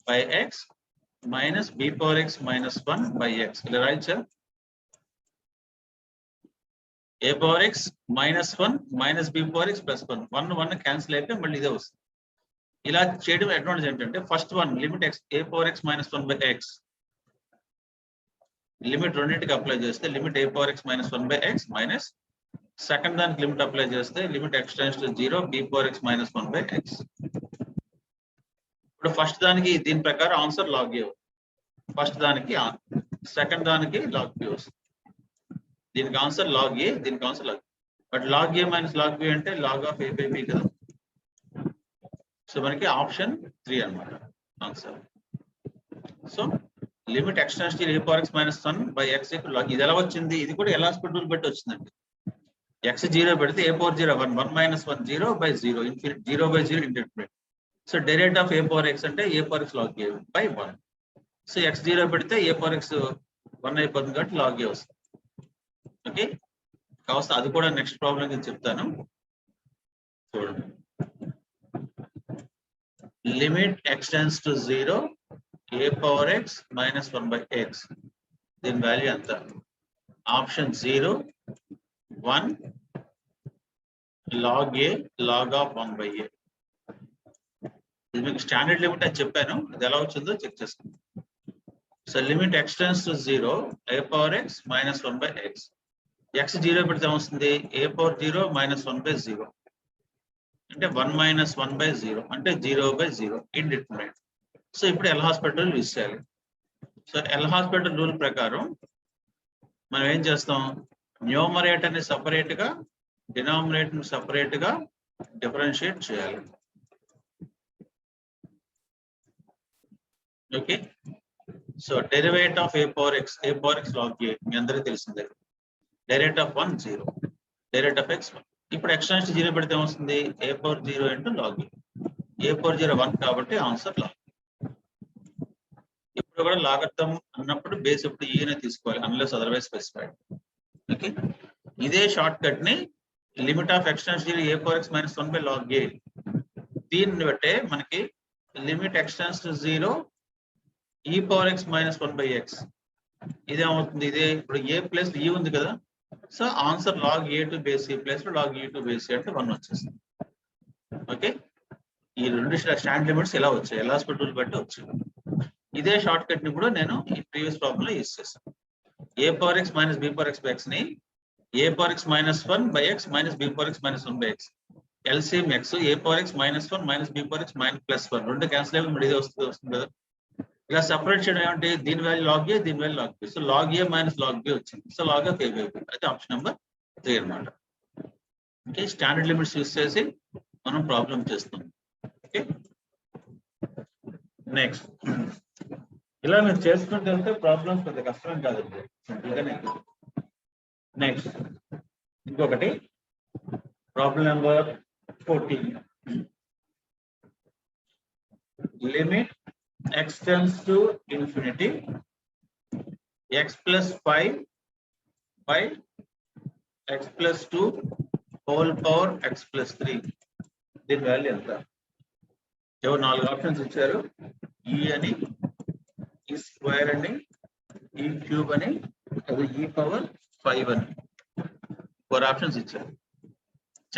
by x minus b power x minus 1 by x ఇలా రాయొచ్చా? a power x minus 1 minus b power x plus 1 1 cancel అయిపోయి మళ్ళీ ఇదే వస్తుంది. ఇలా చేయడం అడ్వాంటేజ్ ఏంటంటే first one limit x a power x minus 1 by x limit రెండింటికి apply చేస్తే limit a power x minus 1 by x minus second దానికి లిమిట్ అప్లై చేస్తే limit x tends to 0 b power x minus 1 by x. ఇప్పుడు first దానికి దీని ప్రకారం answer log a. First దానికి second దానికి లాగ్ b వస్తుంది. దీనికి ఆన్సర్ లాగ్ a, దీనికి answer log. But log a minus log b అంటే log of a by b కదా. సో మనకి ఆప్షన్ 3 అన్నమాట answer. So limit x tends to a power x minus 1 by x log. ఇది ఎలా వచ్చింది? ఇది కూడా ఎలాస్పిటల్ రూల్ బట్టి వచ్చిందండి. x 0 పెడితే a power 0 1 1 minus 1 0 by 0 infinite 0 by 0 interpret. So derivative of a power x అంటే a power x log a by 1. So x 0 పెడితే a పవర్ x 1 అయిపోతుంది కాబట్టి లాగ్ a వస్తుంది. ఓకే, కావస్తే అది కూడా నెక్స్ట్ ప్రాబ్లం కింద చెప్తాను. చూడండి, limit x tends to 0 a power x minus 1 by x. దీని వాల్యూ ఎంత? Option 0 1 log a log of 1 by a. ఇది మీకు స్టాండర్డ్ లిమిట్ అని చెప్పాను, ఇది ఎలా వచ్చిందో చెక్ చేసుకోండి. So limit x tends to 0 a power x minus 1 by x. x 0 పెడితే ఏమొస్తుంది? a పవర్ 0 మైనస్ 1 బై 0 అంటే 1 మైనస్ 1 బై 0 అంటే 0 బై 0 ఇండిటర్మినేట్. సో ఇప్పుడు ఎల్ హాస్పిటల్ యూజ్ చేయాలి. సో ఎల్ హాస్పిటల్ రూల్ ప్రకారం మనం ఏం చేస్తాం? న్యూమరేటర్ ని సపరేట్ గా డినామినేటర్ ని సపరేట్ గా డిఫరెన్షియేట్ చేయాలి. Okay, so derivative of a power x log a మీ అందరికీ తెలిసిందే. Derivative of 1 0, derivative of x 1. ఇప్పుడు x టెండ్స్ టు 0 పెడితే ఏమొస్తుంది? a power 0 into log a power 0 1 కాబట్టి ఆన్సర్ లాగ్. ఇప్పుడు కూడా లాగర్థం అన్నప్పుడు బేస్ ఇప్పుడు e నే తీసుకోవాలి అన్లెస్ అదర్వైజ్ స్పెసిఫైడ్. ఓకే, ఇదే షార్ట్ కట్ ని limit of x tends to 0 a power x minus 1 by log a. దీన్ని బట్టే మనకి limit x tends to 0 e power x minus 1 by x ఇదేమవుతుంది? ఇదే ఇప్పుడు a ప్లస్ e ఉంది కదా. So answer log a to base e plus log e to base అంటే 1 వచ్చేస్తుంది. ఓకే, ఈ రెండు స్టాండర్డ్ లిమిట్స్ ఎలా వచ్చాయి? ఎలా హాస్పిటల్ బట్టి వచ్చాయి. ఇదే షార్ట్ కట్ ని కూడా నేను ఈ ప్రీవియస్ ప్రాబ్లం లో యూజ్ చేస్తాను. a power x minus b power x by x ని a power x minus 1 by x minus b power x minus 1 by x. LCM x a power x minus 1 minus b power x minus plus 1 రెండు cancel అయిపోయి మళ్ళీ ఇదే వస్తుంది కదా. ఇలా separate చేయడం ఏమంటే దీని వాల్యూ లాగ్ a, దీని value log b. So log a minus log b వచ్చింది. So log of a by b అయితే ఆప్షన్ నెంబర్ 3 అన్నమాట. ఓకే, స్టాండర్డ్ లిమిట్స్ యూస్ చేసి మనం ప్రాబ్లం చేస్తాం. ఓకే, నెక్స్ట్ ఇలా మీరు చేసుకుంటూ వెళ్తే ప్రాబ్లమ్స్ పెద్ద కష్టం కాదండి, సింపుల్గానే. నెక్స్ట్ ఇంకొకటి problem number 14. Limit x tends to infinity x plus 5 by x plus 2 whole power x plus 3. దీని వాల్యూ ఎంత? ఎవరు 4 ఆప్షన్స్ ఇచ్చారు. e అని, e స్క్వేర్ అని, e క్యూబ్ అని, అది e పవర్ 5 అని 4 ఆప్షన్స్ ఇచ్చారు.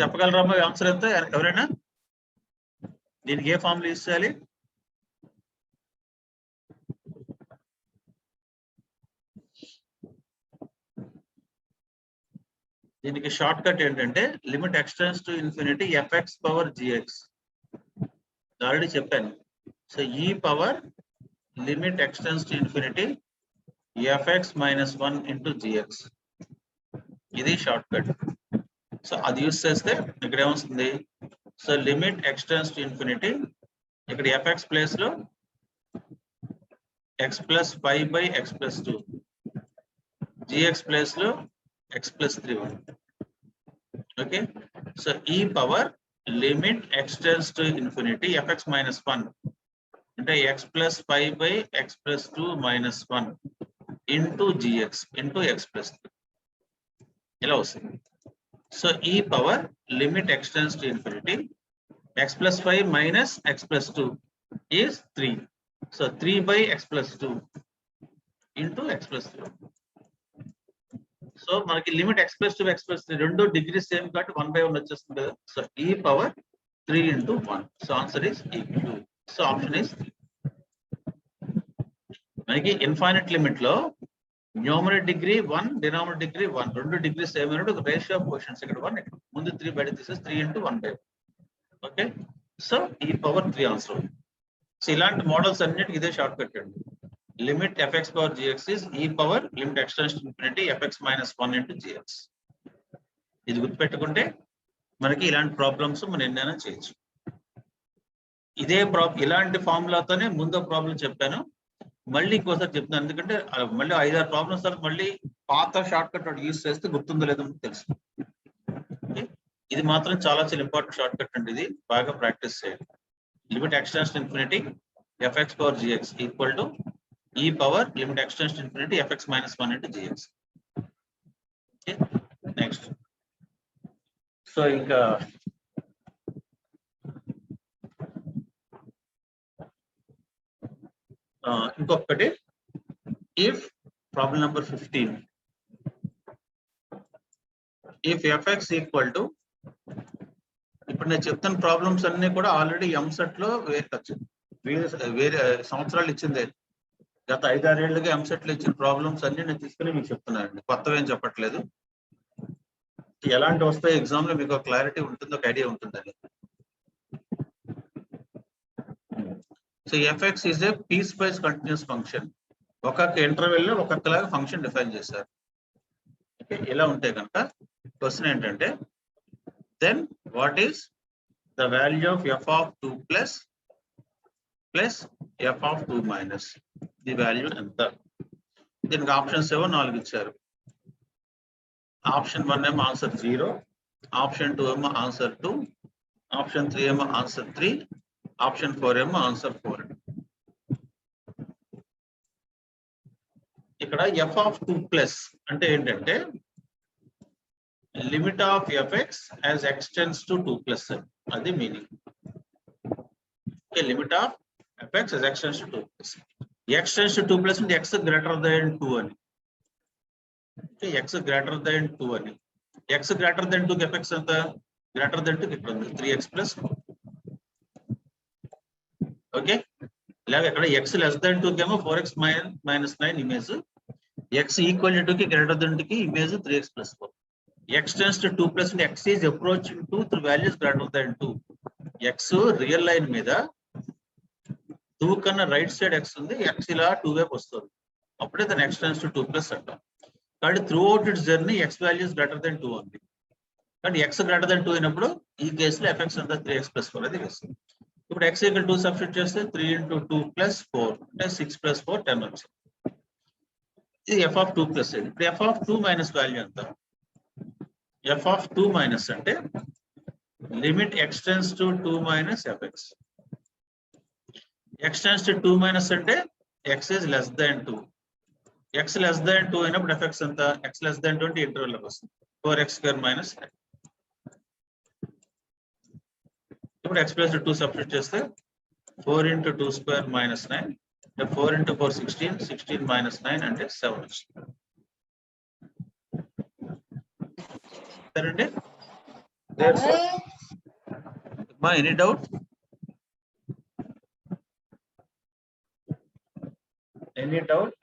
చెప్పగలరా ఆన్సర్ ఎంత? ఎవరైనా? దీనికి ఏ ఫార్ములా యూస్ చేయాలి? దీనికి షార్ట్ కట్ ఏంటంటే limit x tends to infinity fx power gx. Already చెప్పాను. సో ఈ power limit x tends to infinity fx minus 1 into gx. ఇది షార్ట్ కట్. సో అది యూస్ చేస్తే ఇక్కడ ఏమొస్తుంది? So limit x tends to infinity ఇక్కడ fx place లో x plus 5 by x plus 2. gx place లో x plus 3 ఉంది. Okay, so e power limit x tends to infinity fx minus 1 అంటే x plus 5 by x plus 2 minus 1 into gx into x plus 3 ఇలా వస్తుంది. So e power limit x tends to infinity x plus 5 minus x plus 2 is 3. So 3 by x plus 2 into x plus 3. So మనకి limit x plus 2 x plus 3 రెండు degree same కాబట్టి 1 by 1 వచ్చేస్తుంది కదా. So e power 3 into 1. So answer is eq. So option is మనకి infinite limit లో numerator degree 1 denominator degree 1 రెండు degree same అయినట్టు ఒక రేషియో ఆఫ్ క్వశ్చన్స్ ఇక్కడ 1 ఇక్కడ ముందు 3 బయట తీసేసి 3 into 1 by 1. Okay, so e power 3 answer. So ఇలాంటి మోడల్స్ అన్నిటికీ ఇదే షార్ట్ కట్ అండి. Limit fx power gx is e power limit x tends to infinity fx minus 1 into gx. ఇది గుర్తుపెట్టుకుంటే మనకి ఇలాంటి ప్రాబ్లమ్స్ మనం ఎన్నైనా చేయొచ్చు. ఇదే ఇలాంటి ఫార్ములాతోనే ముందో ప్రాబ్లం చెప్పాను, మళ్ళీ ఇంకోసారి చెప్తున్నాను. ఎందుకంటే మళ్ళీ 5-6 ప్రాబ్లమ్స్ తర్వాత మళ్ళీ పాత షార్ట్ కట్ యూజ్ చేస్తే గుర్తుందో లేదో తెలుసు. ఇది మాత్రం చాలా ఇంపార్టెంట్ షార్ట్ కట్ అండి. ఇది బాగా ప్రాక్టీస్ చేయాలి. Limit x tends to infinity fx power gx equal to e power limit x tends to infinity fx minus 1 into gx. Okay, next. So ఇంకా ఇంకొకటి if problem number 15 if fx equal to ఇప్పుడు నేను చెప్తున్న problems అన్ని కూడా already EAMCET లో వేరే సంవత్సరాలు ఇచ్చిందే. గత 5-6 ఏళ్ళుగా ఎంసెట్ లో ఇచ్చిన ప్రాబ్లమ్స్ అన్ని నేను తీసుకుని మీకు చెప్తున్నానండి, కొత్తగా ఏం చెప్పట్లేదు. ఎలాంటి వస్తాయి ఎగ్జామ్ లో మీకు క్లారిటీ ఉంటుంది, ఒక ఐడియా ఉంటుందని. So f x is a piecewise continuous function. ఒక్కొక్క ఇంటర్వెల్ లో ఒక్కొక్కలాగా ఫంక్షన్ డిఫైన్ చేశారు. ఓకే, ఇలా ఉంటే కనుక క్వశ్చన్ ఏంటంటే then what is the value of f of 2 plus f of 2 minus the value ఎంత? దీనికి ఆప్షన్స్ ఏమో 4 ఇచ్చారు. ఆప్షన్ 1 ఏమో ఆన్సర్ 0, ఆప్షన్ 2 ఏమో ఆన్సర్ 2, ఆప్షన్ 3 ఏమో ఆన్సర్ 3, ఆప్షన్ 4 ఏమో ఆన్సర్ 4. ఇక్కడ f of 2 plus అంటే ఏంటంటే limit of fx as x tends to 2 plus అది meaning. Limit of fx as x tends to 2 plus x tends to 2 plus అంటే x greater than 2 అని. x greater than 2 అని. x greater than 2 fx ఎంత? greater than 2 ఇక్కడ ఉంది 3x plus 4. Okay, ఇలాగ ఇక్కడ x less than 2 కేమో 4x minus 9 image, x equal to 2 కి greater than 2 కి image 3x plus 4. x tends to 2 plus and x is approaching 2 through values greater than 2. x real line మీద 2 కన్నా right side x ఉంది, x ఇలా 2 వైపు వస్తుంది, అప్పుడే దాని x tends to 2 plus అంటాం. కాబట్టి through out it's journey x values greater than 2 ఉంది. కానీ x గ్రేటర్ దెన్ 2 అయినప్పుడు ఈ కేసులో fx అంతా 3x plus 4 అది వస్తుంది. ఇప్పుడు x equal 2 సబ్స్టిట్యూట్ చేస్తే 3 into 2 plus 4 అంటే 6 plus 4 10 వచ్చింది. ఇది f of 2 plus. ఇప్పుడు f of 2 minus వాల్యూ ఎంత? f of 2 minus అంటే limit x tends to 2 minus fx. x tends to 2 minus అంటే x is less than 2. x less than 2 అయినప్పుడు fx ఎంత? x less than 2 అంటే interval లోకి వస్తుంది 4x square minus 9. ఇప్పుడు x plus 2 substitute చేస్తే 4 into 2 square minus 9 అంటే 4 into 4 16, 16 minus 9 అంటే 7 వచ్చింది. సరేండి, ఎనీ డౌట్? Any doubt?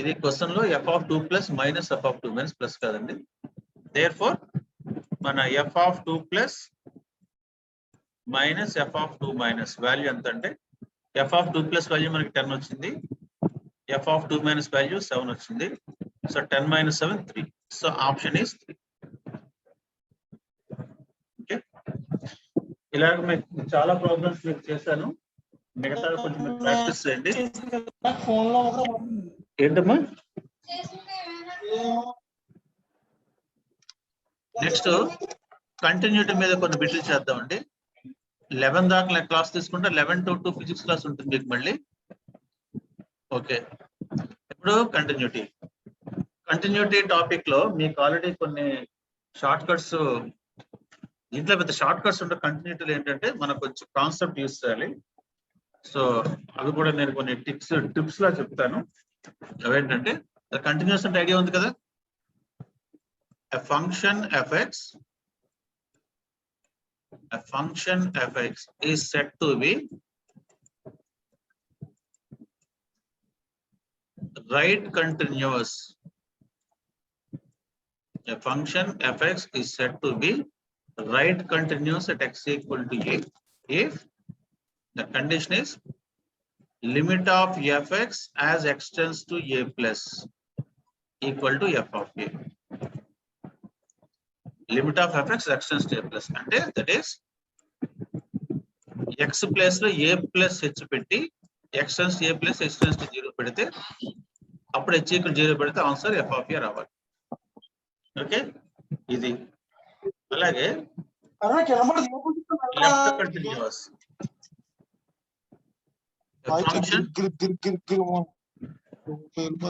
ఇది క్వశ్చన్ లో f of 2 plus minus f of 2 minus plus కాదండి. దేర్ఫోర్ మన f of 2 plus minus f of 2 minus value ఎంత అంటే f of 2 plus వాల్యూ మనకి 10 వచ్చింది, f of 2 minus వాల్యూ 7 వచ్చింది. So 10 minus 7 3. So option is 3. Okay. ఇలాగ మీకు చాలా ప్రాబ్లమ్స్ మీకు చేశాను. మిగతా కొంచెం ప్రాక్టీస్ చేయండి. ఫోన్ లో కూడా ఏంటమ్మా? నెక్స్ట్ కంటిన్యూటీ మీద కొన్ని బిట్లు చేద్దామండి. 11 దాకా క్లాస్ తీసుకుంటే 11 to 2 ఫిజిక్స్ క్లాస్ ఉంటుంది మీకు మళ్ళీ. ఓకే, ఇప్పుడు కంటిన్యూటీ టాపిక్ లో మీకు ఆల్రెడీ కొన్ని షార్ట్ కట్స్, ఇంట్లో పెద్ద షార్ట్ కట్స్ ఉంటే కంటిన్యూటీలో ఏంటంటే మనం కొంచెం కాన్సెప్ట్ యూస్ చేయాలి. సో అవి కూడా నేను కొన్ని టిప్స్ లా చెప్తాను. అవేంటంటే కంటిన్యూస్ అంటే ఐడియా ఉంది కదా. A function fx is said to be right continuous. A function fx is said to be right continuous at x equal to a if the condition is limit of fx as x tends to a plus equal to f of a. Limit of fx x tends to a plus అంటే that is x place లో a plus h పెట్టి x tends to a plus h tends to 0 పెడితే అప్పుడు h equal 0 పెడితే answer f of a రావాలి. Okay, ఇది అలాగే left continuous function.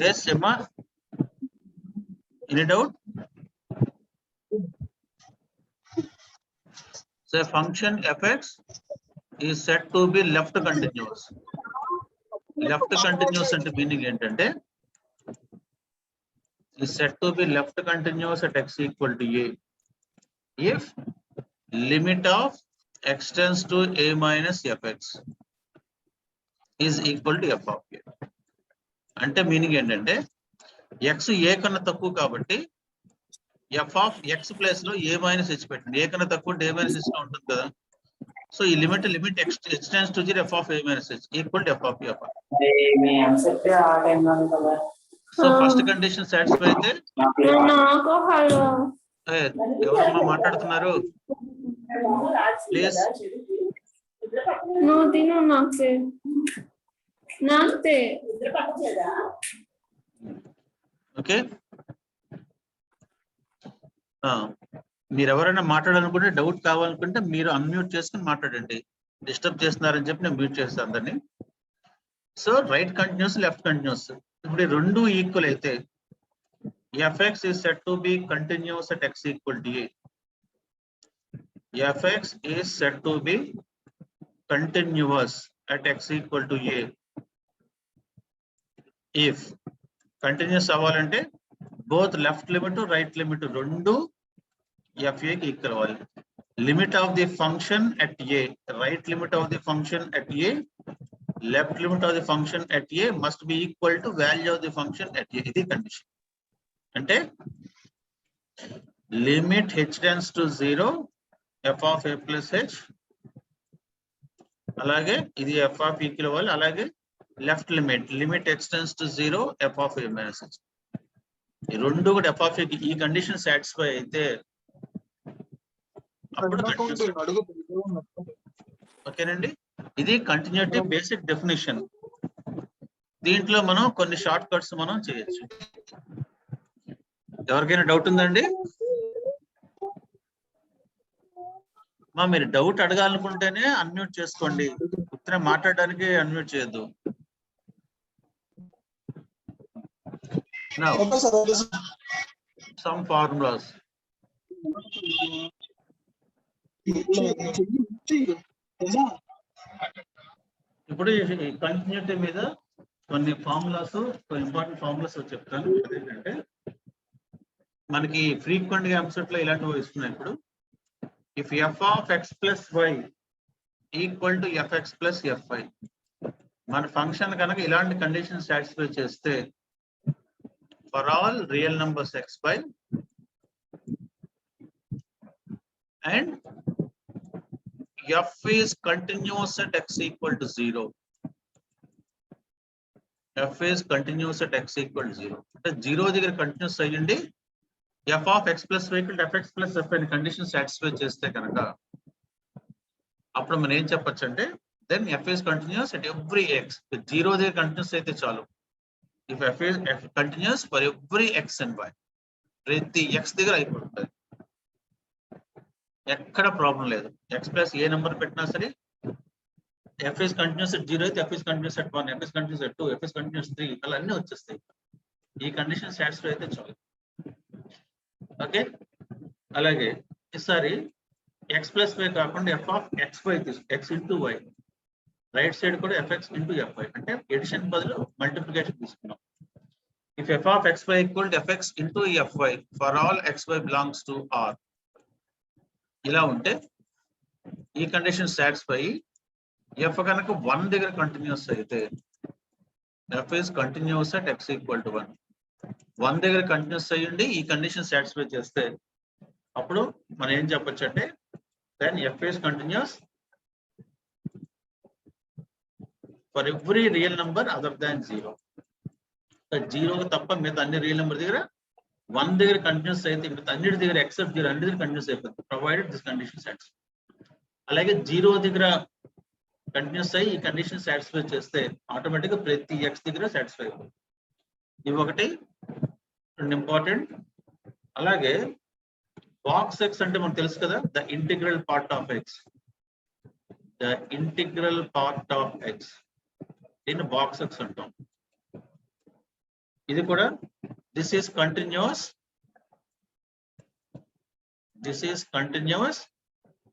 Yes, Emma, any doubt? So a function fx is said to be left continuous. Left continuous అంటే meaning ఏంటంటే is said to be left continuous at x equal to a if limit of x tends to a minus fx is equal to f of a. అంటే meaning ఏంటంటే x a కన్నా తక్కువ కాబట్టి f of x place లో a minus h పెట్టండి. a కన్నా తక్కువ ఉంటే a మైనస్ h ఉంటుంది కదా. సో ఈ limit x tends to 0 f of a minus h equal to f of a. So first condition satisfy అయితే ఎవరమ్మా మాట్లాడుతున్నారు ప్లీజ్. ఓకే, మీరు ఎవరైనా మాట్లాడాలనుకుంటే డౌట్ కావాలనుకుంటే మీరు అన్మ్యూట్ చేసుకుని మాట్లాడండి. డిస్టర్బ్ చేస్తున్నారని చెప్పి నేను మ్యూట్ చేస్తాను అందరినీ. So right continuous, left continuous, ఇప్పుడు ఈ రెండు ఈక్వల్ అయితే fx is said to be continuous at x equal to a. fx is said to be continuous at x equal to a if continuous అవ్వాలంటే both left limit right limit రెండు fa కి equal అవ్వాలి. limit of the function at a, right limit of the function at a, left limit of the function at a must be equal to value of the function at a. ఇది condition. అంటే limit h tends to 0 f of a plus h, అలాగే ఇది f of e కి అవ్వాలి. అలాగే left limit x tends to 0 f of a minus h. ఈ రెండు కూడా f of a కి ఈ కండిషన్ సాటిస్ఫై అయితే అప్పుడు ఓకేనండి. ఇది కంటిన్యూటీ బేసిక్ డెఫినేషన్. దీంట్లో మనం కొన్ని షార్ట్ కట్స్ మనం చేయొచ్చు. ఎవరికైనా డౌట్ ఉందండి? మీరు డౌట్ అడగాలనుకుంటేనే అన్మ్యూట్ చేసుకోండి, ఉత్తరం మాట్లాడడానికి అన్మ్యూట్ చేయొద్దు. Now, some formulas. ఇప్పుడు ఈ కంటిన్యూటీ మీద కొన్ని ఫార్ములాస్, ఇంపార్టెంట్ ఫార్ములాస్ చెప్తాను. అదేంటంటే మనకి ఫ్రీక్వెంట్ గా ఎంసెట్ లో ఇలాంటివి ఇస్తున్నాయి. ఇప్పుడు if f of x plus y equal to fx plus fy, మన ఫంక్షన్ కనుక ఇలాంటి కండిషన్ సాటిస్ఫై చేస్తే for all real numbers x by and f is continuous at x equal to 0. f is continuous at x equal to 0. అంటే 0 దగ్గర continuous అయ్యండి. f of x plus y equal to fx plus fy అనే condition satisfy చేస్తే కనుక అప్పుడు మనం ఏం చెప్పొచ్చు అంటే then f is continuous at every x. 0 దగ్గర కంటిన్యూస్ అయితే చాలు. If f continuous for every x and y, ప్రతి ఎక్స్ దగ్గర అయిపోతుంది, ఎక్కడ ప్రాబ్లం లేదు. ఎక్స్ ప్లస్ ఏ నెంబర్ పెట్టినా సరే ఎఫ్ ఇస్ కంటిన్యూస్ ఎట్ 0 అయితే F is continuous at 1, F is continuous at 2, F is continuous 3 అలా అన్ని వచ్చేస్తాయి. ఈ కండిషన్ సాటిస్ఫై అయితే చాలు. ఓకే, అలాగే ఈసారి ఎక్స్ ప్లస్ వై కాకుండా f of x y x into y, right side కూడా ఎఫ్ఎక్స్ ఇంటూ ఎఫ్ఐ అంటే ఎడిషన్ బదులు మల్టిప్లికేషన్ తీసుకున్నాం. If f of x y equal to f x into f y for all x y belongs to R, ఇలా ఉంటే ఈ condition satisfy. F కనుక 1 దగ్గర continuous అయితే F is continuous at X equal to 1. 1 దగ్గర కంటిన్యూస్ అయ్యండి ఈ కండిషన్ సాటిస్ఫై చేస్తే అప్పుడు మనం ఏం చెప్పొచ్చు అంటే then f is continuous for every real number other than 0. 0 తప్ప మిగతా అన్ని రియల్ నెంబర్ దగ్గర 1 దగ్గర కంటిన్యూస్ అయితే మిగతా అన్నిటి దగ్గర ఎక్సెప్ట్ 0 అన్ని దగ్గర కంటిన్యూస్ అయిపోతుంది, ప్రొవైడెడ్ దిస్ కండిషన్ సాటిస్ఫై. అలాగే 0 దగ్గర కంటిన్యూస్ అయ్యి ఈ కండిషన్ సాటిస్ఫై చేస్తే ఆటోమేటిక్ గా ప్రతి ఎక్స్ దగ్గర సాటిస్ఫై అవుతుంది. ఇవి ఒకటి ఇంపార్టెంట్. అలాగే బాక్స్ ఎక్స్ అంటే మనకు తెలుసు కదా, the integral part of X. The integral part of X దీన్ని బాక్స్ ఎక్స్ అంటాం. ఇది కూడా this is continuous, this is continuous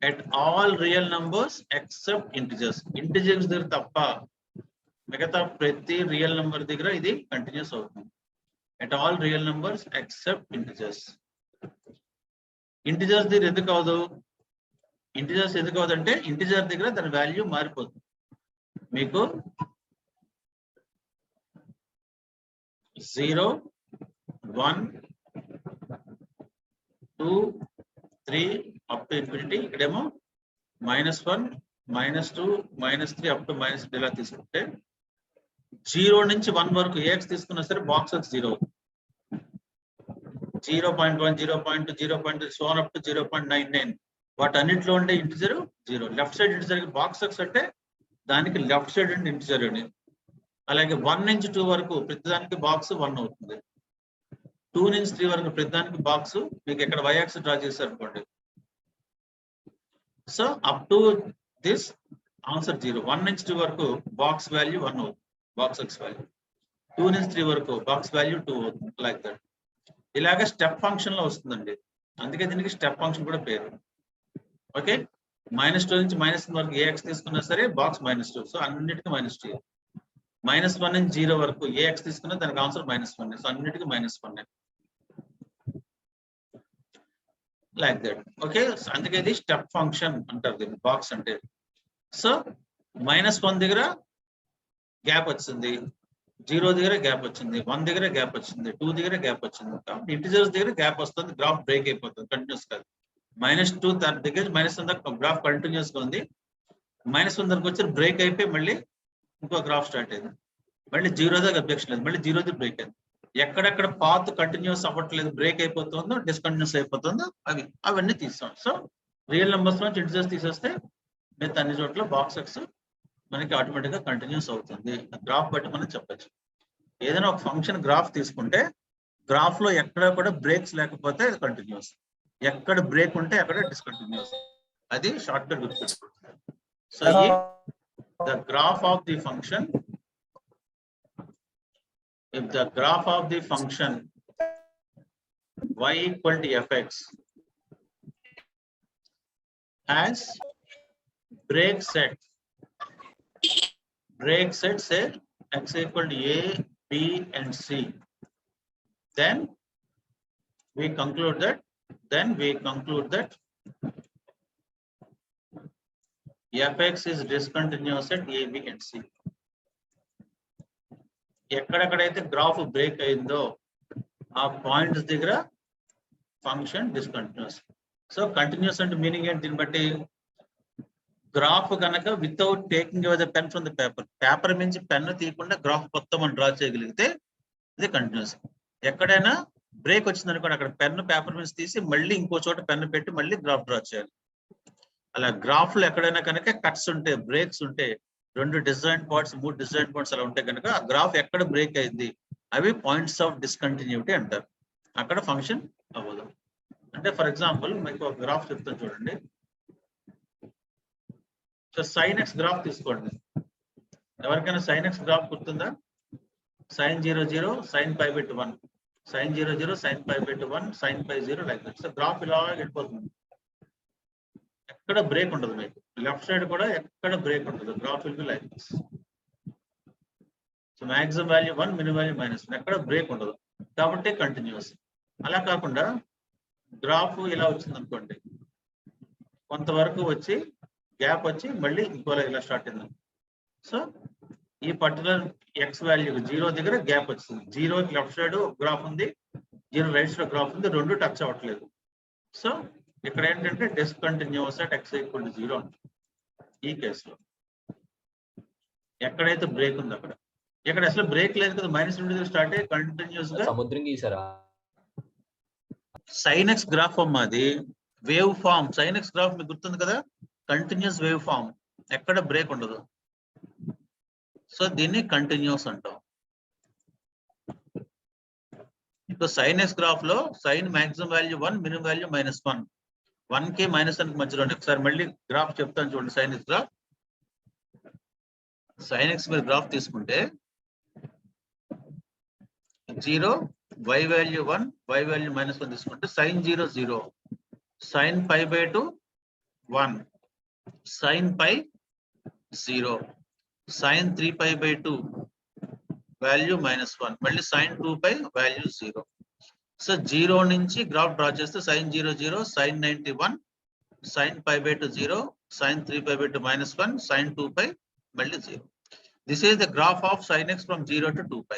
at all real numbers except integers. Integers దగ్గర తప్ప మిగతా ప్రతి రియల్ నెంబర్ దగ్గర ఇది కంటిన్యూస్ అవుతుంది. At all real numbers except integers. Integers దగ్గర ఎందుకు అవదు, ఇంటిజర్స్ ఎందుకు అవదంటే ఇంటిజర్ దగ్గర దాని వాల్యూ మారిపోతుంది. మీకు 0, 1, 2, 3 అప్ టు ఇన్ఫినిటీ. ఇక్కడేమో -1, -2, -3 అప్ టు -3 ఇలా తీసుకుంటే 0 నుంచి 1 వరకు ఏఎక్స్ తీసుకున్నా సరే బాక్స్ ఎక్స్ 0 అవుతుంది. 0.1, 0.2, 0.3 సో ఆన్ అప్ టు 0.99 వాటన్నిటిలో ఉండే integer 0. Left side integer box X అంటే దానికి లెఫ్ట్ సైడ్ ఉండే ఇంటిజర్ అని. అలాగే 1 నుంచి 2 వరకు ప్రతిదానికి బాక్స్ 1 అవుతుంది. 2 నుంచి 3 వరకు ప్రతిదానికి బాక్స్ మీకు ఇక్కడ y యాక్సిస్ డ్రా చేశారు అనుకోండి. So up to this answer 0. 1 నుంచి 2 వరకు బాక్స్ వాల్యూ 1 అవుతుంది, బాక్స్ ఎక్స్ వాల్యూ. 2 నుంచి 3 వరకు బాక్స్ వాల్యూ 2 అవుతుంది. Like that. ఇలాగ స్టెప్ ఫంక్షన్ లో వస్తుందండి, అందుకే దీనికి స్టెప్ ఫంక్షన్ కూడా పేరు. ఓకే, -2 నుంచి -1 వరకు ఏఎక్స్ తీసుకున్నా సరే బాక్స్ -2, సో అన్నిటికీ -2. -1 నుంచి 0 వరకు ఏఎక్స్ తీసుకున్నా దానికి ఆన్సర్ -1, సో అన్నిటికీ -1 లైక్ దట్. ఓకే, అందుకే ఇది స్టెప్ ఫంక్షన్ అంటారు దీన్ని బాక్స్ అంటే. సో -1 దగ్గర గ్యాప్ వచ్చింది, 0 దగ్గర గ్యాప్ వచ్చింది, 1 దగ్గర గ్యాప్ వచ్చింది, 2 దగ్గర గ్యాప్ వచ్చింది. కాబట్టి ఇంటిజర్స్ దగ్గర గ్యాప్ వస్తుంది, గ్రాఫ్ బ్రేక్ అయిపోతుంది, కంటిన్యూస్ కాదు. -2 దగ్గర -1 దాకా గ్రాఫ్ కంటిన్యూస్ గా ఉంది. -1 దగ్గరకు వచ్చి బ్రేక్ అయిపోయి మళ్ళీ ఇంకో గ్రాఫ్ స్టార్ట్ అయింది. మళ్ళీ 0 దాకా అబ్జెక్షన్ లేదు, మళ్ళీ 0 దగ్గర బ్రేక్ అయింది. ఎక్కడెక్కడ పాత్ కంటిన్యూస్ అవ్వట్లేదు, బ్రేక్ అయిపోతుందో, డిస్కంటిన్యూస్ అయిపోతుందో అవన్నీ తీస్తాం. సో రియల్ నెంబర్స్ నుంచి ఇంటిజర్స్ తీసేస్తే మిగతా అన్ని చోట్ల బాక్స్ ఎక్స్ మనకి ఆటోమేటిక్ గా కంటిన్యూస్ అవుతుంది. గ్రాఫ్ బట్టి మనం చెప్పచ్చు. ఏదైనా ఒక ఫంక్షన్ గ్రాఫ్ తీసుకుంటే గ్రాఫ్ లో ఎక్కడ కూడా బ్రేక్స్ లేకపోతే అది కంటిన్యూస్, ఎక్కడ బ్రేక్ ఉంటే అక్కడ డిస్కంటిన్యూస్. అది షార్ట్ కట్ గుర్తుపెట్టుకుంటుంది. So the graph of the function, if the graph of the function y equal to fx has break set say x equal to a, b and c, then we conclude that fx is discontinuous at a, b and c. ఎక్కడెక్కడైతే graph break అయిందో ఆ points దగ్గర function discontinuous. So continuous అంటే meaning ఏంటి, దీన్ని బట్టి graph కనుక without taking away the pen from the paper నుంచి పెన్ను తీయకుండా గ్రాఫ్ మొత్తం మనం డ్రా చేయగలిగితే ఇది కంటిన్యూస్. ఎక్కడైనా బ్రేక్ వచ్చింది అనుకోండి, అక్కడ పెన్ను పేపర్ నుంచి తీసి మళ్ళీ ఇంకో చోట పెన్ను పెట్టి మళ్ళీ గ్రాఫ్ డ్రా చేయాలి. అలా గ్రాఫ్ లో ఎక్కడైనా కనుక కట్స్ ఉంటే, బ్రేక్స్ ఉంటే, 2 డిజైన్ పాయింట్స్ 3 డిజైన్ పాయింట్స్ అలా ఉంటే కనుక ఆ గ్రాఫ్ ఎక్కడ బ్రేక్ అయింది అవి పాయింట్స్ ఆఫ్ డిస్కంటిన్యూటీ అంటారు. అక్కడ ఫంక్షన్ అవ్వదు. అంటే ఫర్ ఎగ్జాంపుల్ మీకు ఒక గ్రాఫ్ చెప్తాను చూడండి. సో sin x గ్రాఫ్ తీసుకోండి. ఎవరికైనా sin x గ్రాఫ్ గుర్తుందా? sin 0 0 sin π/2 1, sin 0 0 sin π/2 1, sin π 0 like that. So graph ఇలా వెళ్ళిపోతుంది, ఎక్కడ బ్రేక్ ఉండదు. మీకు లెఫ్ట్ సైడ్ కూడా ఎక్కడ బ్రేక్ ఉండదు. Graph will be like this. So maximum value 1, minimum value -1, ఎక్కడ బ్రేక్ ఉండదు కాబట్టి కంటిన్యూస్. అలా కాకుండా గ్రాఫ్ ఇలా వచ్చింది అనుకోండి, కొంతవరకు వచ్చి గ్యాప్ వచ్చి మళ్ళీ ఇంకోలా ఇలా స్టార్ట్ అయింది. సో ఈ పర్టికులర్ ఎక్స్ వాల్యూ 0 దగ్గర గ్యాప్ వచ్చింది. 0 లెఫ్ట్ సైడ్ గ్రాఫ్ ఉంది, 0 రైట్ సైడ్ గ్రాఫ్ ఉంది, 2 టచ్ అవ్వట్లేదు. సో ఇక్కడ ఏంటంటే డిస్కంటిన్యూస్ అట్ x = 0 అంట. ఈ కేసులో ఎక్కడైతే బ్రేక్ ఉందో అక్కడ, ఇక్కడ అసలు బ్రేక్ లేదు కదా, -2 స్టార్ట్ అయ్యి కంటిన్యూస్ గా సముద్రం గీసారా? sin x గ్రాఫ్ అమ్మది wave form. sin x graph మీకు గుర్తుంది కదా, కంటిన్యూస్ వేవ్ ఫామ్, ఎక్కడ బ్రేక్ ఉండదు. సో దీన్ని కంటిన్యూస్ అంటాం. ఇప్పుడు sin x గ్రాఫ్ లో sin maximum value 1, minimum value -1, 1 కి -1 మధ్యలోనే. ఒకసారి మళ్ళీ గ్రాఫ్ చెప్తాను చూడండి. sin x graph, sin x మీరు గ్రాఫ్ తీసుకుంటే 0 y వాల్యూ 1, y వాల్యూ -1 తీసుకుంటే sin 0 0, sin π/2 1, sin π 0, sin 3π/2 value -1, మళ్ళీ sin 2π వాల్యూ 0. సో 0 నుంచి గ్రాఫ్ డ్రా చేస్తే sin 0 0, sin 91, sin π/2 0, sin 3π/2 -1, sin 2π మళ్ళీ 0. This is the graph of sin x from 0 to 2π.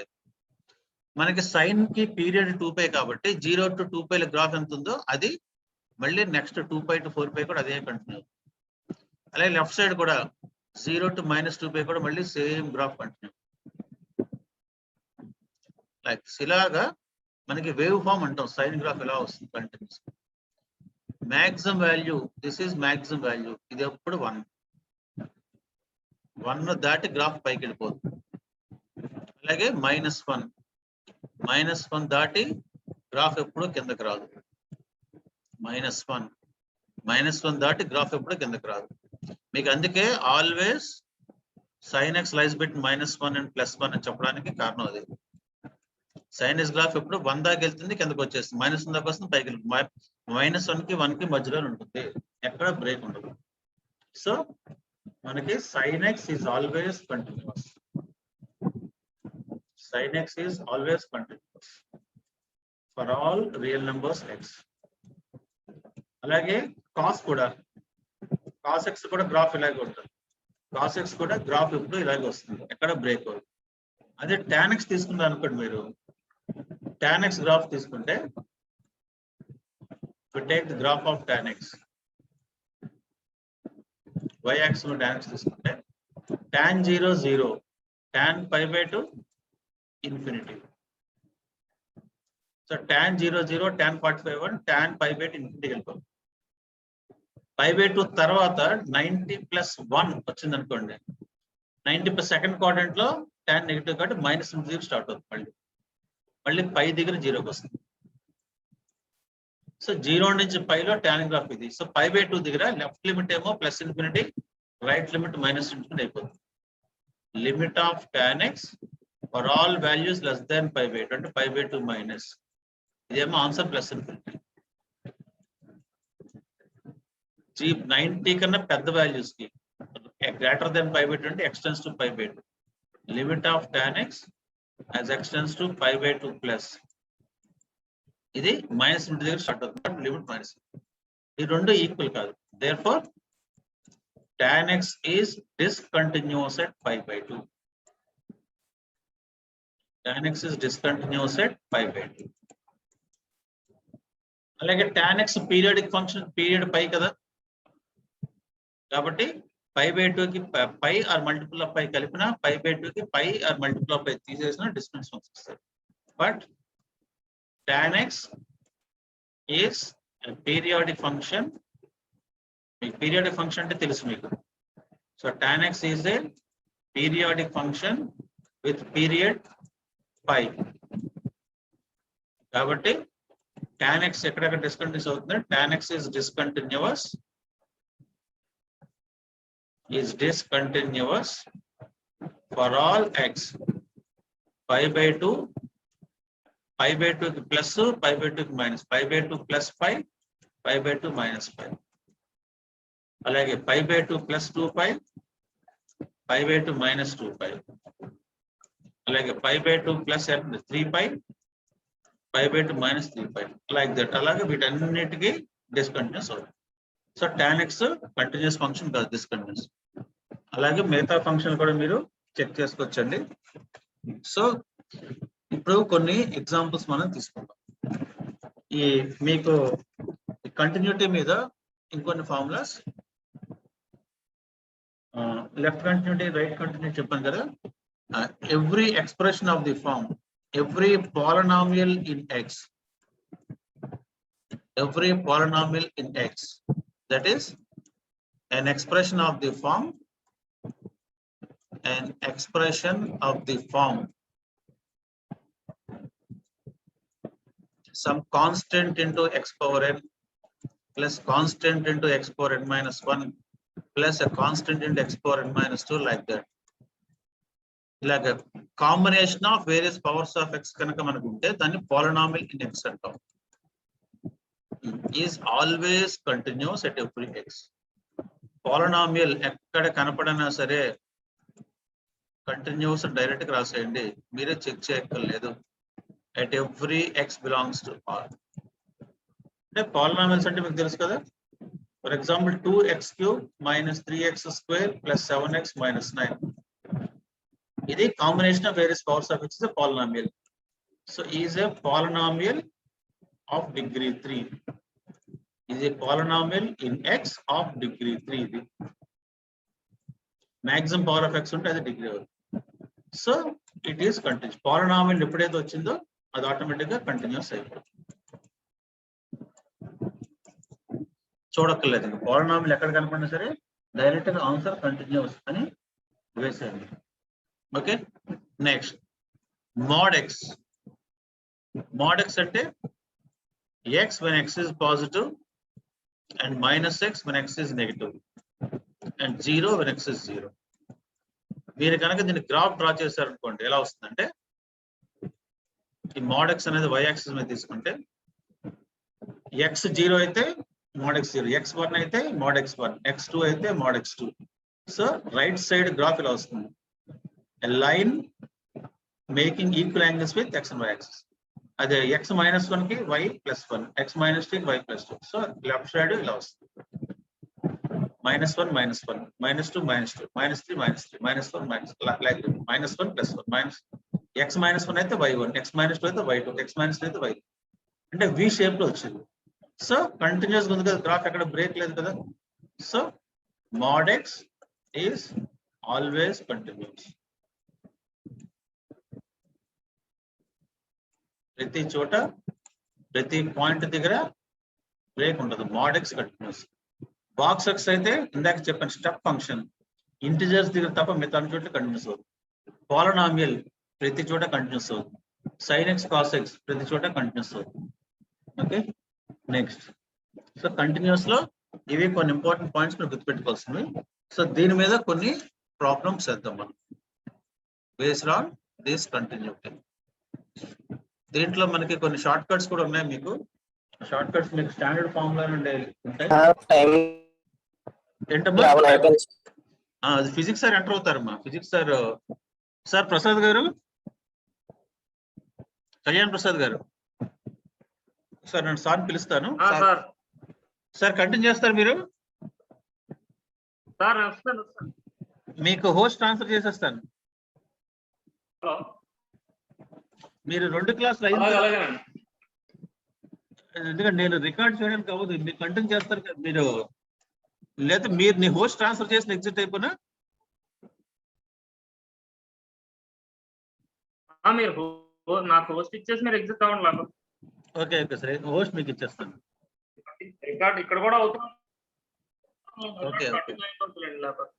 మనకి sin కి period 2π కాబట్టి 0 to 2π graph ఎంత ఉందో అది మళ్ళీ నెక్స్ట్ 2π to 4π కూడా అదే కంటిన్యూ. అలాగే లెఫ్ట్ సైడ్ కూడా 0 to -2π కూడా మళ్ళీ సేమ్ గ్రాఫ్ కంటిన్యూ. లైక్ ఇలాగా మనకి వేవ్ ఫామ్ అంటాం. సైన్ గ్రాఫ్ ఎలా వస్తుంది continuous. Maximum value, this is maximum value, ఇది ఎప్పుడు 1 దాటి గ్రాఫ్ పైకి వెళ్ళిపోతుంది. అలాగే -1 దాటి గ్రాఫ్ ఎప్పుడు కిందకి రాదు. -1 దాటి గ్రాఫ్ ఎప్పుడు కిందకి రాదు. మీకు అందుకే always sin x lies bit -1 and +1 అని చెప్పడానికి కారణం అదే. sin x గ్రాఫ్ ఎప్పుడు 1 దాకా వెళ్తుంది, కిందకి వచ్చేస్తుంది, -1 దాకా వస్తుంది, పైకి వెళ్తుంది. -1 కి 1 కి మధ్యలో ఉంటుంది, ఎక్కడ బ్రేక్ ఉండదు. సో మనకి sin x is always continuous. sin x is always continuous for all real numbers x. అలాగే cos కూడా, cos x కూడా గ్రాఫ్ ఇలాగే ఉంటుంది. cos x కూడా గ్రాఫ్ ఎప్పుడు ఇలాగే వస్తుంది, ఎక్కడ బ్రేక్ అవుతుంది. అదే tan x తీసుకున్నారు అనుకోండి, మీరు tan x గ్రాఫ్ తీసుకుంటే take the graph of tan x, y axis లో tan x తీసుకుంటే tan 0 0, tan π/2 infinity. So tan 0 0, tan 45 1, tan π/2 infinity వెళ్ళిపోతుంది. π/2 తర్వాత 90+1 వచ్చింది అనుకోండి, 90 సెకండ్ క్వాడ్రంట్ లో tan నెగిటివ్ కాబట్టి -0 స్టార్ట్ అవుతుంది. మళ్ళీ పై దగ్గర 0కి వస్తుంది. సో 0 నుంచి పైలో tan గ్రాఫ్ ఇది. సో π/2 దగ్గర లెఫ్ట్ లిమిట్ ఏమో +∞, రైట్ లిమిట్ -∞ అయిపోతుంది. Limit of tan x for all values less than π/2 అంటే π/2 మైనస్, ఇదేమో ఆన్సర్ +∞. 90 కన్నా పెద్ద వాల్యూస్ కి గ్రేటర్ దెన్ π/2 అంటే x tends to π/2. Limit of tan x as x tends to π/2 plus, ఇది -∞ దగ్గర స్టార్ట్ అవుతుంది, లిమిట్ మైనస్. ఈ రెండు ఈక్వల్ కాదు. therefore tan x is discontinuous at π/2. tan x is discontinuous at π/2. అలాగే tan x periodic function, period pi కదా, కాబట్టి π/2 కి pi or multiple of pi కలిపిన, π/2 కి pi or multiple of pi తీసేసిన డిస్టెన్స్ ఫంక్షన్ వస్తుంది. But tan x is a periodic function మీకు periodic function అంటే తెలుసు మీకు. So tan x is a periodic function with period pi. కాబట్టి tan x ఎక్కడెక్కడ డిస్కంటిన్యూస్ అవుతుంది? tan x is discontinuous for all x pi by 2 plus pi by 2 minus pi by 2 plus pi by 2 minus pi. అలాగే pi by 2 plus 2 pi by 2 minus 2 pi. అలాగే pi by 2 plus 3 pi by 2 minus 3 pi. Like that. అలాగే వీటన్నిటికీ discontinuous అవుతుంది. So tan x continuous function కాదు, discontinuous. అలాగే మిగతా function కూడా మీరు చెక్ చేసుకోవచ్చండి. సో ఇప్పుడు కొన్ని ఎగ్జాంపుల్స్ మనం తీసుకుంటాం. ఈ మీకు కంటిన్యూటీ మీద ఇంకొన్ని formulas, left continuity, right continuity చెప్పాను కదా. Every expression of the form, every polynomial in x, that is an expression of the form, some constant into x power n plus constant into x power n minus 1 plus a constant into x power n minus 2, like that. ఇలాగ combination of various powers of X కనుక మనకు ఉంటే దాన్ని polynomial in X అంటాం. Is always continuous at every X. Polynomial ఎక్కడ కనపడనా సరే continuous direct గా రాసేయండి, మీరే చెక్ చేయక్కర్లేదు. At every x belongs to R. అంటే పాలినామియల్స్ అంటే మీకు తెలుసు కదా. For example 2x³ minus 3x² plus 7x minus 9. ఇది combination of various powers of x is a polynomial. So is a polynomial of degree 3. Is a polynomial in x of degree 3. ఇది maximum power of x ఉంటే అది degree అవుతుంది. So it is continuous. Polynomial ఎప్పుడైతే వచ్చిందో అది automatic గా continuous అయిపోతుంది. చూడక్కర్లేదు. పాలినామియల్ ఎక్కడ కనపడినా సరే డైరెక్ట్ గా ఆన్సర్ కంటిన్యూస్ అని వేసేయండి. Okay. Next mod x. mod x అంటే x when x is positive and minus x when x is negative and 0 when x is 0. మీరు కనుక దీన్ని గ్రాఫ్ డ్రా చేశారనుకోండి ఎలా వస్తుందంటే, ఈ mod x అనేది y యాక్సిస్ మీద తీసుకుంటే x 0 అయితే mod x 0, x1 అయితే mod x1, x2 అయితే mod x2. So right side graph ఇలా వస్తుంది. A line making equal angles with x and y axis. అదే x minus 1 కి y plus 1, x minus 2 కి y plus 2. So left side ఇలా వస్తుంది. -1 -1, -2 -2, -3 -3, -1 like -1 plus 1 minus x minus 1 అయితే y1, x minus 2 అయితే y2, x minus 3 అయితే y2. అంటే v shape లో వచ్చింది. సో కంటిన్యూస్ ఉంది కదా గ్రాఫ్, ఎక్కడ బ్రేక్ లేదు కదా. So mod x is always continuous. ప్రతి చోట ప్రతి పాయింట్ దగ్గర బ్రేక్ ఉండదు. mod x continuous. Box x అయితే ఇందాక చెప్పాను స్టెప్ ఫంక్షన్, ఇంటిజర్స్ దగ్గర తప్ప మిగతా అన్ని చోట్ల కంటిన్యూస్ అవుతుంది. పాలినామియల్ ప్రతి చోట కంటిన్యూస్ అవుతుంది. sin x cos x ప్రతి చోట కంటిన్యూస్ అవుతుంది. ఓకే. నెక్స్ట్ సో కంటిన్యూస్ లో ఇవి కొన్ని ఇంపార్టెంట్ పాయింట్స్ మీరు గుర్తుపెట్టుకోవాల్సినవి. సో దీని మీద కొన్ని ప్రాబ్లమ్స్ చేద్దాం మనం బేస్డ్ ఆన్ దిస్ కంటిన్యూటీ. దీంట్లో మనకి కొన్ని షార్ట్ కట్స్ కూడా ఉన్నాయి. మీకు షార్ట్ కట్స్ మీకు స్టాండర్డ్ ఫార్ములా నుండి ఉంటాయి. ఏంటమ్మా అది ఫిజిక్స్ సార్ ఎంటర్ అవుతారమ్మా. ఫిజిక్స్ సార్ ప్రసాద్ గారు, కళ్యాణ్ ప్రసాద్ గారు సార్, నేను సార్ పిలుస్తాను. సార్ కంటిన్యూ చేస్తారు మీరు. మీకు హోస్ట్ ట్రాన్స్ఫర్ చేసేస్తాను. మీరు 2 క్లాసులు అయింది, ఎందుకంటే నేను రికార్డ్ చేయడానికి అవ్వదు. మీరు కంటిన్యూ చేస్తారు కదా మీరు, లేదా మీరు నీ హోస్ట్ ట్రాన్స్ఫర్ చేసిన ఎగ్జిట్ అయిపోయినా మీరు నాకు హోస్ట్ ఇచ్చేసి మీరు ఎగ్జిట్ అవ్వండి. ఓకే ఓకే సరే, హోస్ట్ మీకు ఇచ్చేస్తాను. రికార్డ్ ఇక్కడ కూడా అవుతుంది. Okay, okay. 39 అవుతుందండి లేకపోతే.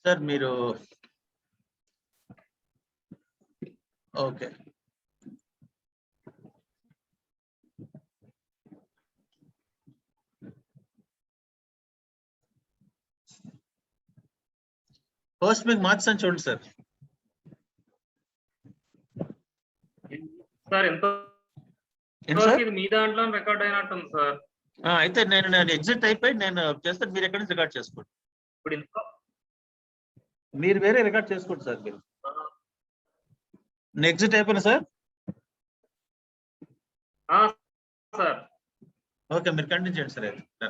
సార్ మీరు ఓకే ఫస్ట్ మీకు మార్క్స్ అని చూడండి సార్. సార్ ఎంత ఏంటి సార్? ఇది మీ దాంట్లో రికార్డ్ అయినట్టుంది సార్. అయితే నేను ఎగ్జిట్ అయిపోయి నేను చేస్తాను, మీరు ఎక్కడి నుంచి రికార్డ్ చేసుకోండి. ఇప్పుడు ఇంత మీరు వేరే రికార్డ్ చేసుకోండి సార్. మీరు ఎగ్జిట్ అయిపోయినా సార్. సార్ ఓకే మీరు కంటిన్యూ చేయండి సార్. అయితే